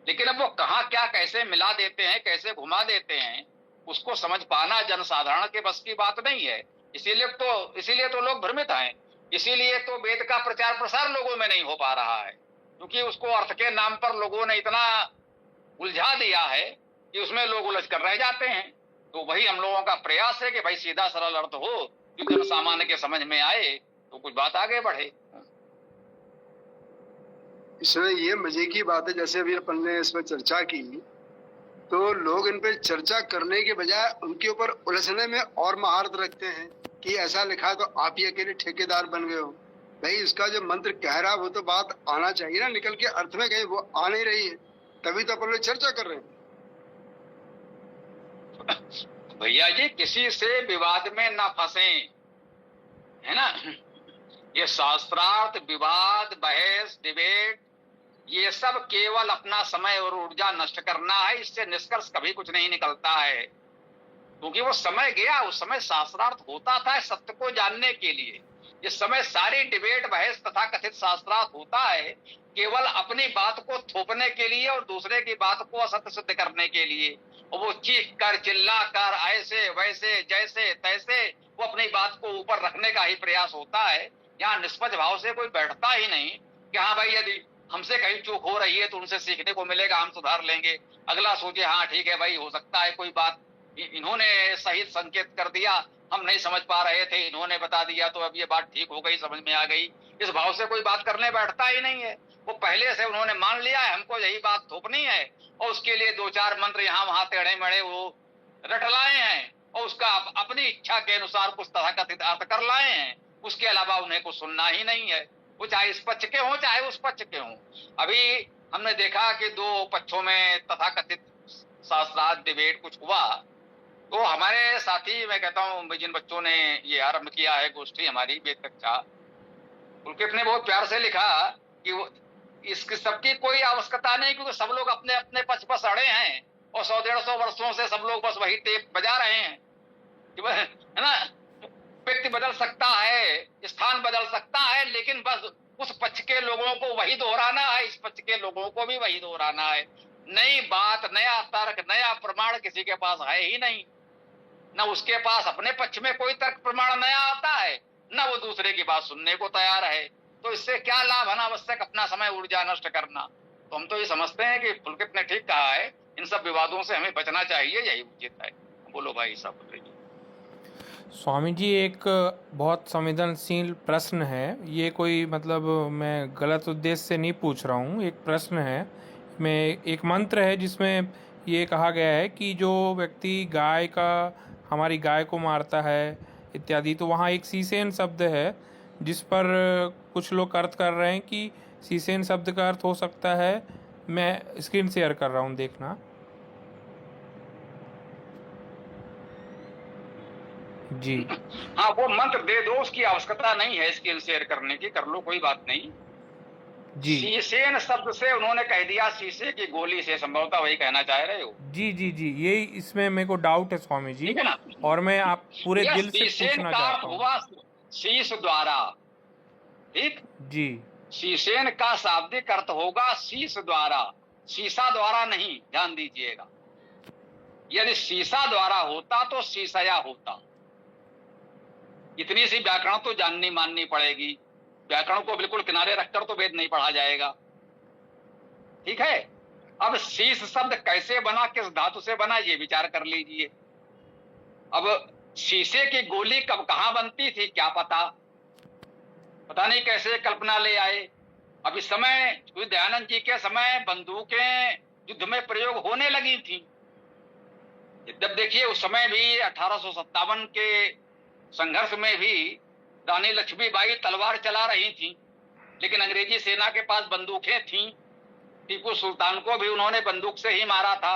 लेकिन अब वो कहाँ क्या कैसे मिला देते हैं, कैसे घुमा देते हैं, उसको समझ पाना जनसाधारण के बस की बात नहीं है। इसीलिए तो लोग भ्रमित हैं। इसीलिए तो वेद का प्रचार प्रसार लोगों में नहीं हो पा रहा है, क्योंकि उसको अर्थ के नाम पर लोगों ने इतना उलझा दिया है कि उसमें लोग उलझ कर रह जाते हैं। तो वही हम लोगों का प्रयास है कि भाई सीधा सरल अर्थ हो, कि जन सामान्य के समझ में आए तो कुछ बात आगे बढ़े। इसमें ये मजे की बात है, जैसे अभी अपन ने इस पर चर्चा की, तो लोग इन पर चर्चा करने के बजाय उनके ऊपर उलझने में और महारत रखते हैं कि ऐसा लिखा तो आप ही अकेले ठेकेदार बन गए हो। भाई इसका जो मंत्र कह रहा है वो तो बात आना चाहिए ना निकल के अर्थ में, कहीं वो आ नहीं रही है, तभी तो अपन लोग चर्चा कर रहे हैं। भैया जी किसी से विवाद में ना फंसे, है ना। ये शास्त्रार्थ विवाद बहस डिबेट ये सब केवल अपना समय और ऊर्जा नष्ट करना है, इससे निष्कर्ष कभी कुछ नहीं निकलता है। क्योंकि वो समय गया, उस समय शास्त्रार्थ होता था सत्य को जानने के लिए। इस समय सारी डिबेट बहस तथा कथित शास्त्रार्थ होता है केवल अपनी बात को थोपने के लिए और दूसरे की बात को असत्य सिद्ध करने के लिए। और वो चीख कर चिल्ला कर ऐसे वैसे जैसे तैसे वो अपनी बात को ऊपर रखने का ही प्रयास होता है। यहाँ निष्पक्ष भाव से कोई बैठता ही नहीं कि हाँ भाई यदि हमसे कहीं चूक हो रही है तो उनसे सीखने को मिलेगा, हम सुधार लेंगे। अगला सोचे हाँ ठीक है भाई हो सकता है कोई बात इन्होंने सही संकेत कर दिया, हम नहीं समझ पा रहे थे, इन्होंने बता दिया तो अब ये बात ठीक हो गई, समझ में आ गई। इस भाव से कोई बात करने बैठता ही नहीं है। वो पहले से उन्होंने मान लिया है हमको यही बात थोपनी है और उसके लिए 2-4 मंत्र यहाँ वहां टेढ़े मेढ़े वो रट लाए हैं और उसका अपनी इच्छा के अनुसार कुछ तथाकथित अर्थ कर लाए हैं। उसके अलावा उन्हें कुछ सुनना ही नहीं है, वो चाहे इस पक्ष के हों चाहे उस पक्ष के हों। अभी हमने देखा कि 2 पक्षों में तथाकथित शास्त्रार्थ डिबेट कुछ हुआ, तो हमारे साथी मैं कहता हूँ जिन बच्चों ने ये आरंभ किया है गोष्ठी हमारी वेद कक्षा, उनके ने बहुत प्यार से लिखा कि वो इसकी सबकी कोई आवश्यकता नहीं, क्योंकि सब लोग अपने अपने पक्ष पर अड़े हैं और 100-150 वर्षों से सब लोग बस वही टेप बजा रहे हैं कि है ना। व्यक्ति बदल सकता है, स्थान बदल सकता है, लेकिन बस उस पक्ष के लोगों को वही दोहराना है, इस पक्ष के लोगों को भी वही दोहराना है। नई बात, नया तर्क, नया प्रमाण किसी के पास है ही नहीं। न उसके पास अपने पक्ष में कोई तर्क प्रमाण नया आता है, न वो दूसरे की बात सुनने को तैयार है। तो इससे क्या लाभ, अनावश्यक अपना समय ऊर्जा नष्ट करना। तो हम तो ये समझते हैं कि पुलकित ने ठीक कहा है, इन सब विवादों से हमें बचना चाहिए, यही उचित है। बोलो भाई साहब। स्वामी जी एक बहुत संवेदनशील प्रश्न है, ये कोई मतलब मैं गलत उद्देश्य से नहीं पूछ रहा हूँ, एक प्रश्न है। मैं एक मंत्र है जिसमें ये कहा गया है कि जो व्यक्ति हमारी गाय को मारता है इत्यादि, तो वहाँ एक सीसेन शब्द है जिस पर कुछ लोग अर्थ कर रहे हैं कि सीसेन शब्द का अर्थ हो सकता है। मैं स्क्रीन शेयर कर रहा हूँ, देखना। जी हाँ, वो मंत्र दे दो, उसकी आवश्यकता नहीं है स्क्रीन शेयर करने की, कर लो, कोई बात नहीं। जी सीसेन शब्द से उन्होंने कह दिया शीशे की गोली से, संभवतः वही कहना चाह रहे हो। जी जी जी, यही इसमें मेरे को डाउट है स्वामी जी, ठीक है ना? और मैं आप पूरे यह दिल से सीसेन पूछना का अर्थ चाहता हूँ। हुआ शीश द्वारा, ठीक। जी शीशेन का शाब्दिक अर्थ होगा शीश द्वारा, शीशा द्वारा नहीं, ध्यान दीजिएगा। यदि शीशा द्वारा होता तो शीशया होता। इतनी सी व्याकरण तो जाननी माननी पड़ेगी। व्याकरण को बिल्कुल किनारे रखकर तो वेद नहीं पढ़ा जाएगा, ठीक है। अब शीश शब्द कैसे बना, किस धातु से बना, ये विचार कर लीजिए। अब शीशे की गोली कब कहां बनती थी क्या पता नहीं कैसे कल्पना ले आए। अब इस समय दयानंद जी के समय बंदूकें युद्ध में प्रयोग होने लगी थी। जब देखिए उस समय भी 1857 के संघर्ष में भी रानी लक्ष्मीबाई तलवार चला रही थी, लेकिन अंग्रेजी सेना के पास बंदूकें थीं। टीपू सुल्तान को भी उन्होंने बंदूक से ही मारा था,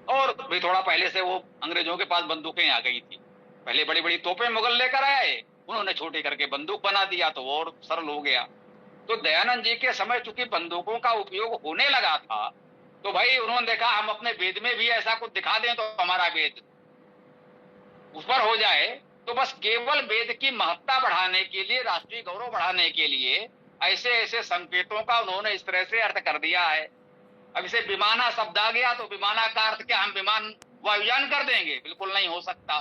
और भी थोड़ा पहले से वो अंग्रेजों के पास बंदूकें आ गई थी। पहले बड़ी बड़ी तोपें मुगल लेकर आए, उन्होंने छोटी करके बंदूक बना दिया तो वो और सरल हो गया। तो दयानंद जी के समय चूंकि बंदूकों का उपयोग होने लगा था, तो भाई उन्होंने देखा हम अपने वेद में भी ऐसा कुछ दिखा दें तो हमारा वेद उस पर हो जाए। तो बस केवल वेद की महत्ता बढ़ाने के लिए, राष्ट्रीय गौरव बढ़ाने के लिए ऐसे ऐसे संकेतों का उन्होंने इस तरह से अर्थ कर दिया है। अब इसे विमाना शब्द आ गया तो विमाना का अर्थ क्या हम विमान वायुयान कर देंगे? बिल्कुल नहीं हो सकता।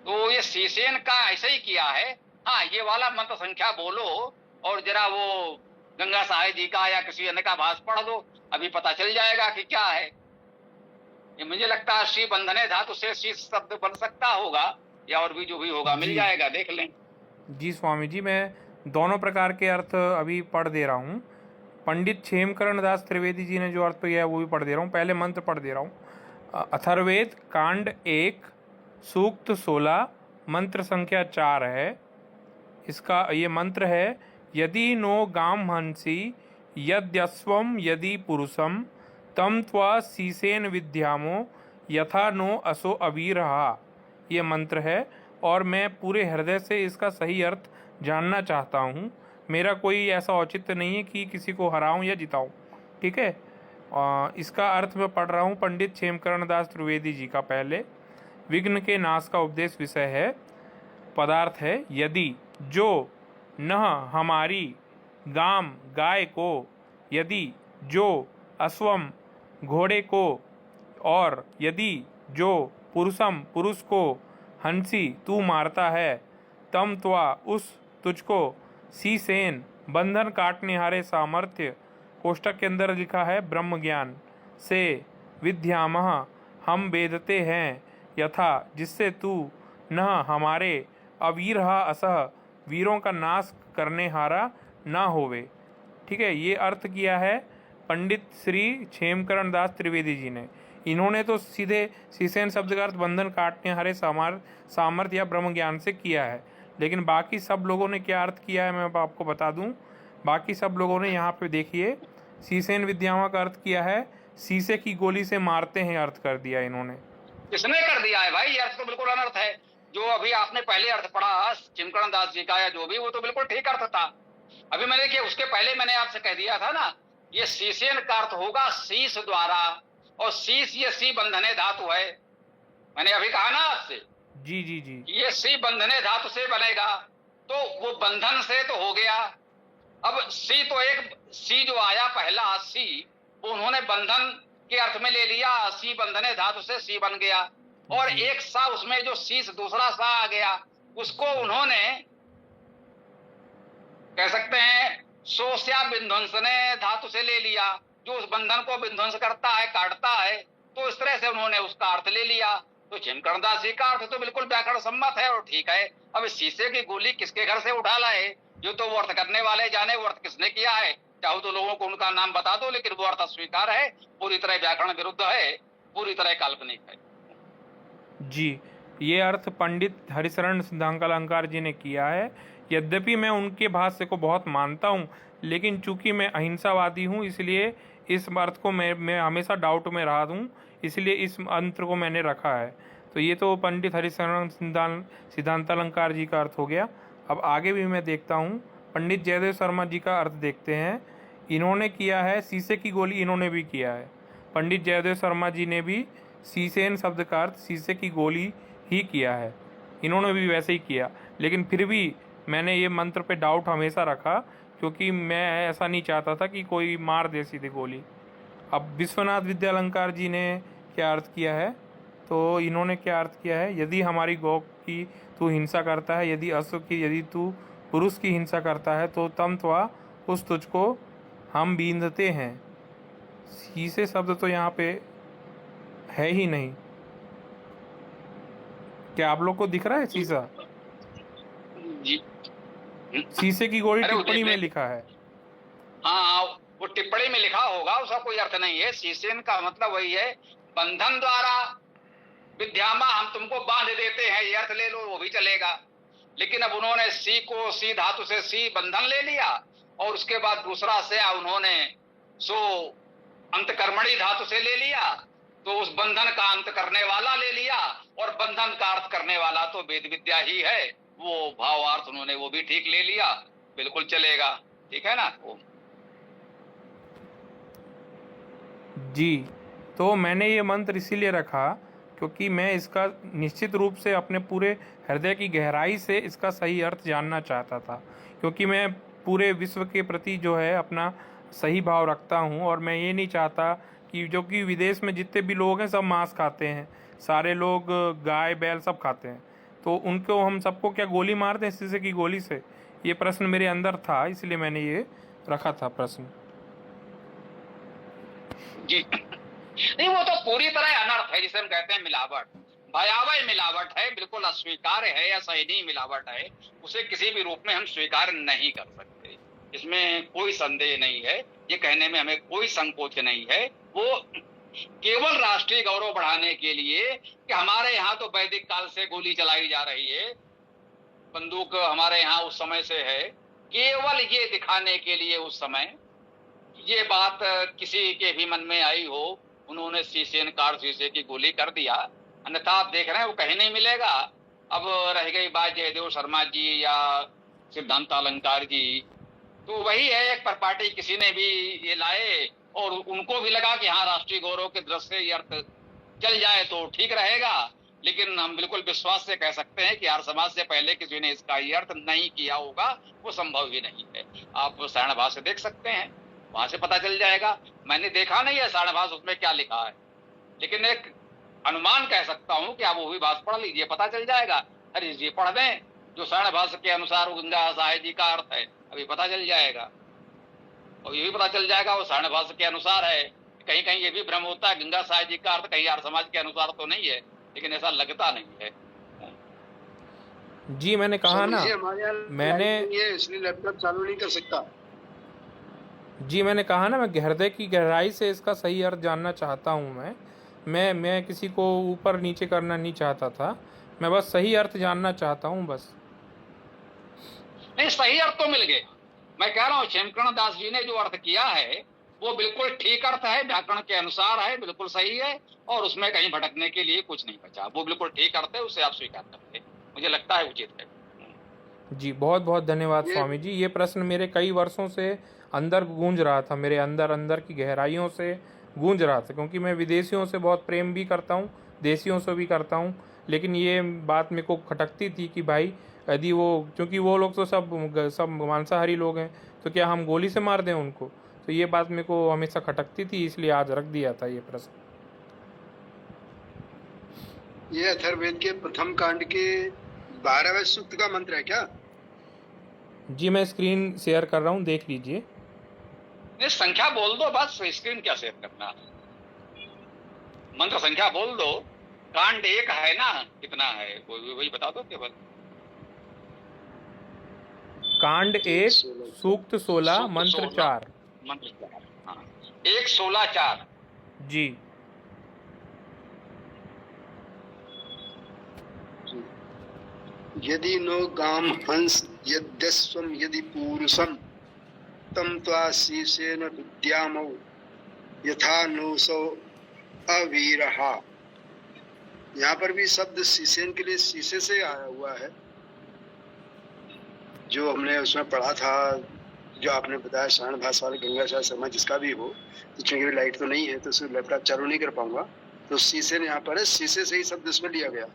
तो ये सीसेन का ऐसे ही किया है। हाँ, ये वाला मंत्र संख्या बोलो और जरा वो गंगा साहेब जी का या किसी अन्य का भाष पढ़ दो, अभी पता चल जाएगा कि क्या है। ये मुझे लगता है श्री बंधने धातु से शीश शब्द बन सकता होगा, या और भी जो भी होगा मिल जाएगा, देख लें। जी स्वामी जी, मैं दोनों प्रकार के अर्थ अभी पढ़ दे रहा हूँ। पंडित क्षेमकरण दास त्रिवेदी जी ने जो अर्थ किया है वो भी पढ़ दे रहा हूँ। पहले मंत्र पढ़ दे रहा हूँ। अथर्ववेद कांड 1 सूक्त 16 मंत्र संख्या 4 है। इसका ये मंत्र है, यदि नो गाम हंसी यद्यस्वम यदि पुरुषम तम त्वा सीसेन विद्यामो यथा नो असो अवीरहा। ये मंत्र है और मैं पूरे हृदय से इसका सही अर्थ जानना चाहता हूँ। मेरा कोई ऐसा औचित्य नहीं है कि किसी को हराऊं या जिताऊं, ठीक है। इसका अर्थ मैं पढ़ रहा हूँ पंडित क्षेमकरण दास त्रिवेदी जी का। पहले विघ्न के नाश का उपदेश विषय है, पदार्थ है यदि, जो न हमारी गाम गाय को, यदि जो अश्वम घोड़े को, और यदि जो पुरुषम पुरुष को हंसी तू मारता है, तम त्वा उस तुझको सीसेन बंधन काटने हारे सामर्थ्य, कोष्टक के अंदर लिखा है ब्रह्म ज्ञान से, विद्यामह हम वेदते हैं, यथा जिससे तू न हमारे अवीरहा असह वीरों का नाश करने हारा ना होवे। ठीक है, ये अर्थ किया है पंडित श्री क्षेमकरण दास त्रिवेदी जी ने। इन्होंने तो सीधे सीसेन शब्द का अर्थ बंधन काटने हारे सामर्थ्य या ब्रह्म ज्ञान से किया है, लेकिन बाकी सब लोगों ने क्या अर्थ किया है मैं आपको बता दूं। बाकी सब लोगों ने यहाँ पे देखिए सीसेन विद्यामा का अर्थ किया है शीशे की गोली से मारते हैं, अर्थ कर दिया इन्होंने। किसने कर दिया है भाई? ये अर्थ तो बिल्कुल अनर्थ है। जो अभी आपने पहले अर्थ पढ़ा चिमकरण दास जी का या जो भी, वो तो बिल्कुल ठीक अर्थ था। अभी मैंने देखिए उसके पहले मैंने आपसे कह दिया था ना, ये सीसेन का अर्थ होगा शीश द्वारा, और शीश ये सी बंधने धातु है। मैंने अभी कहा ना आपसे, जी जी जी, ये सी बंधने धातु से बनेगा, तो वो बंधन से तो हो गया। अब सी तो एक सी जो आया पहला सी, उन्होंने बंधन के अर्थ में ले लिया, सी बंधने धातु से सी बन गया, और एक सा उसमें जो शीश दूसरा सा आ गया, उसको उन्होंने कह सकते हैं सोस्या विध्वंसने धातु से ले लिया, जो उस बंधन को विध्वंस करता है, काटता है। तो इस तरह से उन्होंने उसका अर्थ ले लिया। तो चिमकरण दास जी का अर्थ तो बिल्कुल व्याकरण सम्मत है और ठीक है। अब शीशे की गोली किसके घर से उठा लाए, जो तो वो अर्थ करने वाले जाने वो अर्थ किसने किया है। चाहो तो लोगों को उनका नाम बता दो, लेकिन वो अर्थ स्वीकार है, पूरी तरह व्याकरण विरुद्ध है, पूरी तरह काल्पनिक है। जी ये अर्थ पंडित हरिशरण सिद्धांतालंकार जी ने किया है। यद्यपि मैं उनके भाष्य को बहुत मानता हूँ, लेकिन चूंकि मैं अहिंसावादी हूँ, इसलिए इस अर्थ को मैं हमेशा डाउट में रहा हूँ, इसलिए इस मंत्र को मैंने रखा है। तो ये तो पंडित हरिशरण सिद्धांतालंकार जी का अर्थ हो गया। अब आगे भी मैं देखता हूँ, पंडित जयदेव शर्मा जी का अर्थ देखते हैं। इन्होंने किया है शीशे की गोली, इन्होंने भी किया है। पंडित जयदेव शर्मा जी ने भी शीशेन शब्द का अर्थ शीशे की गोली ही किया है, इन्होंने भी वैसे ही किया। लेकिन फिर भी मैंने ये मंत्र पे डाउट हमेशा रखा, क्योंकि मैं ऐसा नहीं चाहता था कि कोई मार दे सीधे गोली। अब विश्वनाथ विद्यालंकार जी ने क्या अर्थ किया है, तो इन्होंने क्या अर्थ किया है, यदि हमारी गौ की तू हिंसा करता है, यदि अश्व की, यदि तू पुरुष की हिंसा करता है, तो तम त्वा उस तुझको हम बींधते हैं। शीशे शब्द तो यहाँ पे है ही नहीं। क्या आप लोग को दिख रहा है शीशा? जी शीशे की गोली अरे वो टिप्पणी में देख- लिखा है। हाँ, वो टिप्पणी में लिखा होगा, उसका कोई अर्थ नहीं है। शीशेन का मतलब वही है, बंधन द्वारा विद्यामा हम तुमको बांध देते हैं, ये अर्थ ले लो, वो भी चलेगा। लेकिन अब उन्होंने सी को सी धातु से सी बंधन ले लिया, और उसके बाद दूसरा से उन्होंने सो अंतकर्मणी धातु से ले लिया, तो उस बंधन का अंत करने वाला ले लिया, और बंधन का अर्थ करने वाला तो वेद विद्या ही है। वो भावार्थ उन्होंने वो भी ठीक ले लिया, बिल्कुल चलेगा। ठीक है ना? वो जी, तो मैंने ये मंत्र इसीलिए रखा क्योंकि मैं इसका निश्चित रूप से अपने पूरे हृदय की गहराई से इसका सही अर्थ जानना चाहता था, क्योंकि मैं पूरे विश्व के प्रति जो है अपना सही भाव रखता हूँ। और मैं ये नहीं चाहता कि जो कि विदेश में जितने भी लोग हैं सब मांस खाते हैं, सारे लोग गाय बैल सब खाते हैं, तो उनको हम सबको क्या गोली मार दें शीशे की गोली से? ये प्रश्न मेरे अंदर था, इसलिए मैंने ये रखा था प्रश्न। जी नहीं, वो तो पूरी तरह अनर्थ है, जिसे हम कहते हैं मिलावट, भयावह मिलावट है, बिल्कुल अस्वीकार्य है, या सही मिलावट है। उसे किसी भी रूप में हम स्वीकार नहीं कर सकते, इसमें कोई संदेह नहीं है। ये कहने में हमें कोई संकोच नहीं है। वो केवल राष्ट्रीय गौरव बढ़ाने के लिए कि हमारे यहाँ तो वैदिक काल से गोली चलाई जा रही है, बंदूक हमारे यहाँ उस समय से है, केवल ये दिखाने के लिए उस समय ये बात किसी के भी मन में आई हो, उन्होंने शीशेनकार शीशे की गोली कर दिया। अन्यथा आप देख रहे हैं वो कहीं नहीं मिलेगा। अब रह गई बात जयदेव शर्मा जी या सिद्धांतालंकार जी, तो वही है, एक परपाटी किसी ने भी ये लाए और उनको भी लगा कि हाँ राष्ट्रीय गौरव के दृष्टि से ये अर्थ चल जाए तो ठीक रहेगा। लेकिन हम बिल्कुल विश्वास से कह सकते हैं कि आर्य समाज से पहले किसी ने इसका ये अर्थ नहीं किया होगा, वो संभव ही नहीं है। आप सारण भाष्य देख सकते हैं, वहां से पता चल जाएगा। मैंने देखा नहीं है सारण भाष्य उसमें क्या लिखा है, लेकिन एक अनुमान कह सकता हूं कि आप वो भी भाष्य पढ़ लीजिए, पता चल जाएगा। अरे ये पढ़ दें जो सारण भाष्य के अनुसार गंगा साहेब जी का अर्थ है, अभी पता चल जाएगा। और ये भी पता चल जाएगा वो सारण भाष्य के अनुसार है। कहीं कहीं ये भी भ्रम होता है, गंगा साहेब जी का अर्थ कहीं आर्य समाज के अनुसार तो नहीं है, लेकिन ऐसा लगता नहीं है। जी मैंने कहा ना, हमारे यहाँ मैंने ये इसलिए लैपटॉप चालू नहीं कर सकता। जी मैंने कहा ना, मैं हृदय की गहराई से इसका सही अर्थ जानना चाहता हूँ। मैं किसी को ऊपर नीचे करना नहीं चाहता था, मैं बस सही अर्थ जानना चाहता हूँ बस। नहीं, सही अर्थ तो मिल गए। मैं कह रहा हूँ क्षेमकर्ण दास जी ने जो अर्थ किया है वो बिल्कुल ठीक अर्थ है, व्याकरण के अनुसार है, बिल्कुल सही है, और उसमें कहीं भटकने के लिए कुछ नहीं बचा। वो बिल्कुल ठीक अर्थ है, उसे आप स्वीकार करते हैं, मुझे लगता है उचित है। जी बहुत बहुत धन्यवाद स्वामी जी। ये प्रश्न मेरे कई वर्षों से अंदर गूंज रहा था, मेरे अंदर की गहराइयों से गूंज रहा था, क्योंकि मैं विदेशियों से बहुत प्रेम भी करता हूँ, देशियों से भी करता हूँ। लेकिन ये बात मेरे को खटकती थी कि भाई यदि वो, क्योंकि वो लोग तो सब मांसाहारी लोग हैं, तो क्या हम गोली से मार दें उनको? तो ये बात मेरे को हमेशा खटकती थी, इसलिए आज रख दिया था ये प्रश्न। ये अथर्ववेद के प्रथम कांड के 12वें सूक्त का मंत्र है क्या? जी मैं स्क्रीन शेयर कर रहा हूँ, देख लीजिए। ये संख्या बोल दो बस, स्क्रीन क्या शेयर करना, मंत्र संख्या बोल दो। कांड 1 है ना, कितना है वही बता दो केवल। कांड 1 सूक्त 16 मंत्र 4। मंत्र 4, हाँ 1 16 4। जी यदि नो गाम हंस यद्यस्वम यदि पूरुषम तम त्वा शीशेन विद्यामौ यथा नोसौ अवीरहा। यहाँ पर भी शब्द शीशेन के लिए शीशे से आया हुआ है, जो हमने उसमें पढ़ा था, जो आपने बताया सारण भाषा वाले गंगाचार्य शर्मा, जिसका भी हो। तो चूंकि लाइट तो नहीं है तो सिर्फ लैपटॉप चालू नहीं कर पाऊंगा, तो शीशे यहाँ पर है, शीशे से ही शब्द इसमें लिया गया।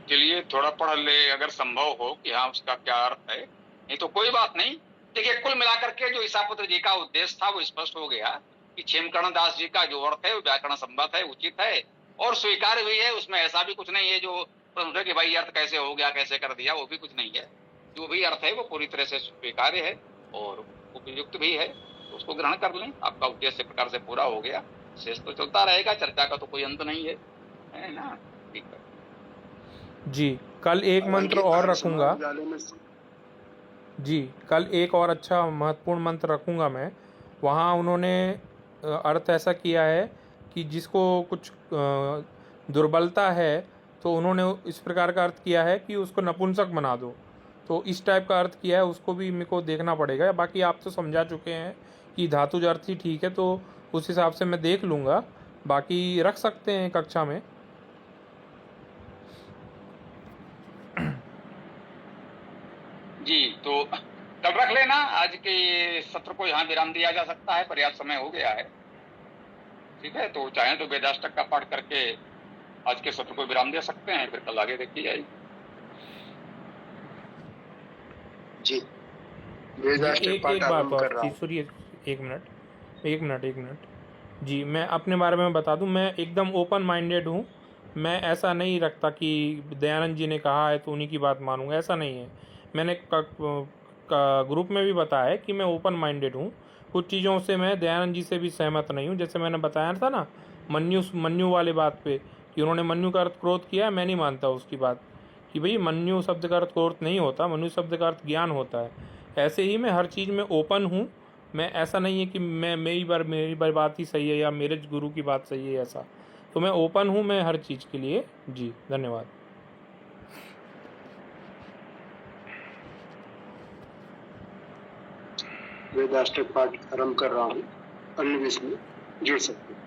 चलिए थोड़ा पढ़ ले अगर संभव हो कि हाँ उसका क्या अर्थ है, नहीं तो कोई बात नहीं। देखिए कुल मिलाकर के जो ईसापुत्र जी का उद्देश्य था वो स्पष्ट हो गया कि क्षेमकर्ण दास जी का जो अर्थ है वो व्याकरण सम्मत है, उचित है और स्वीकार भी है। उसमें ऐसा भी कुछ नहीं है जो प्रश्न कि भाई अर्थ कैसे हो गया, कैसे कर दिया, वो भी कुछ नहीं है। जो भी अर्थ है वो पूरी तरह से स्वीकार्य है और उपयुक्त भी है, तो उसको ग्रहण कर लें। आपका उद्देश्य प्रकार से पूरा हो गया, शेष तो चलता रहेगा, चर्चा का तो कोई अंत नहीं है ना। ठीक है जी, कल एक मंत्र और रखूँगा जी, कल एक और अच्छा महत्वपूर्ण मंत्र रखूँगा मैं। वहाँ उन्होंने अर्थ ऐसा किया है कि जिसको कुछ दुर्बलता है तो उन्होंने इस प्रकार का अर्थ किया है कि उसको नपुंसक बना दो। तो इस टाइप का अर्थ किया है, उसको भी मेरे को देखना पड़ेगा। बाकी आप तो समझा चुके हैं कि धातुज अर्थ ही ठीक है, तो उस हिसाब से मैं देख लूँगा। बाकी रख सकते हैं कक्षा में। जी, तो कल रख लेना। आज के सत्र को यहाँ विराम दिया जा सकता है, पर्याप्त समय हो गया है। ठीक है, तो चाहें तो वेदाष्टक का पाठ करके आज के सत्र को विराम दे सकते हैं, फिर कल आगे देखी जाएगी। जी, एक बात और सूर्य, एक मिनट जी, मैं अपने बारे में बता दूं, मैं एकदम ओपन माइंडेड हूं। मैं ऐसा नहीं रखता कि दयानंद जी ने कहा है तो उन्हीं की बात मानूंगा, ऐसा नहीं है। मैंने ग्रुप में भी बताया है कि मैं ओपन माइंडेड हूँ। कुछ चीज़ों से मैं दयानंद जी से भी सहमत नहीं हूँ। जैसे मैंने बताया था ना मन्यु वाले बात पे कि उन्होंने मन्यु का अर्थ क्रोध किया, मैं नहीं मानता उसकी बात कि भाई मन्यु शब्द का अर्थ क्रोध नहीं होता, मन्यु शब्द का अर्थ ज्ञान होता है। ऐसे ही मैं हर चीज़ में ओपन हूँ। मैं ऐसा नहीं है कि मेरी बात ही सही है या मेरे गुरु की बात सही है, ऐसा। तो मैं ओपन हूँ, मैं हर चीज़ के लिए। जी, धन्यवाद। वेदाष्टक पाठ आरंभ कर रहा हूँ, अन्य भी इसमें जुड़ सकते हैं।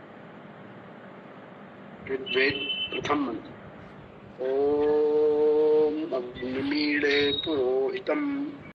ऋग्वेद प्रथम मंत्र। ओम अग्निमीळे पुरोहितम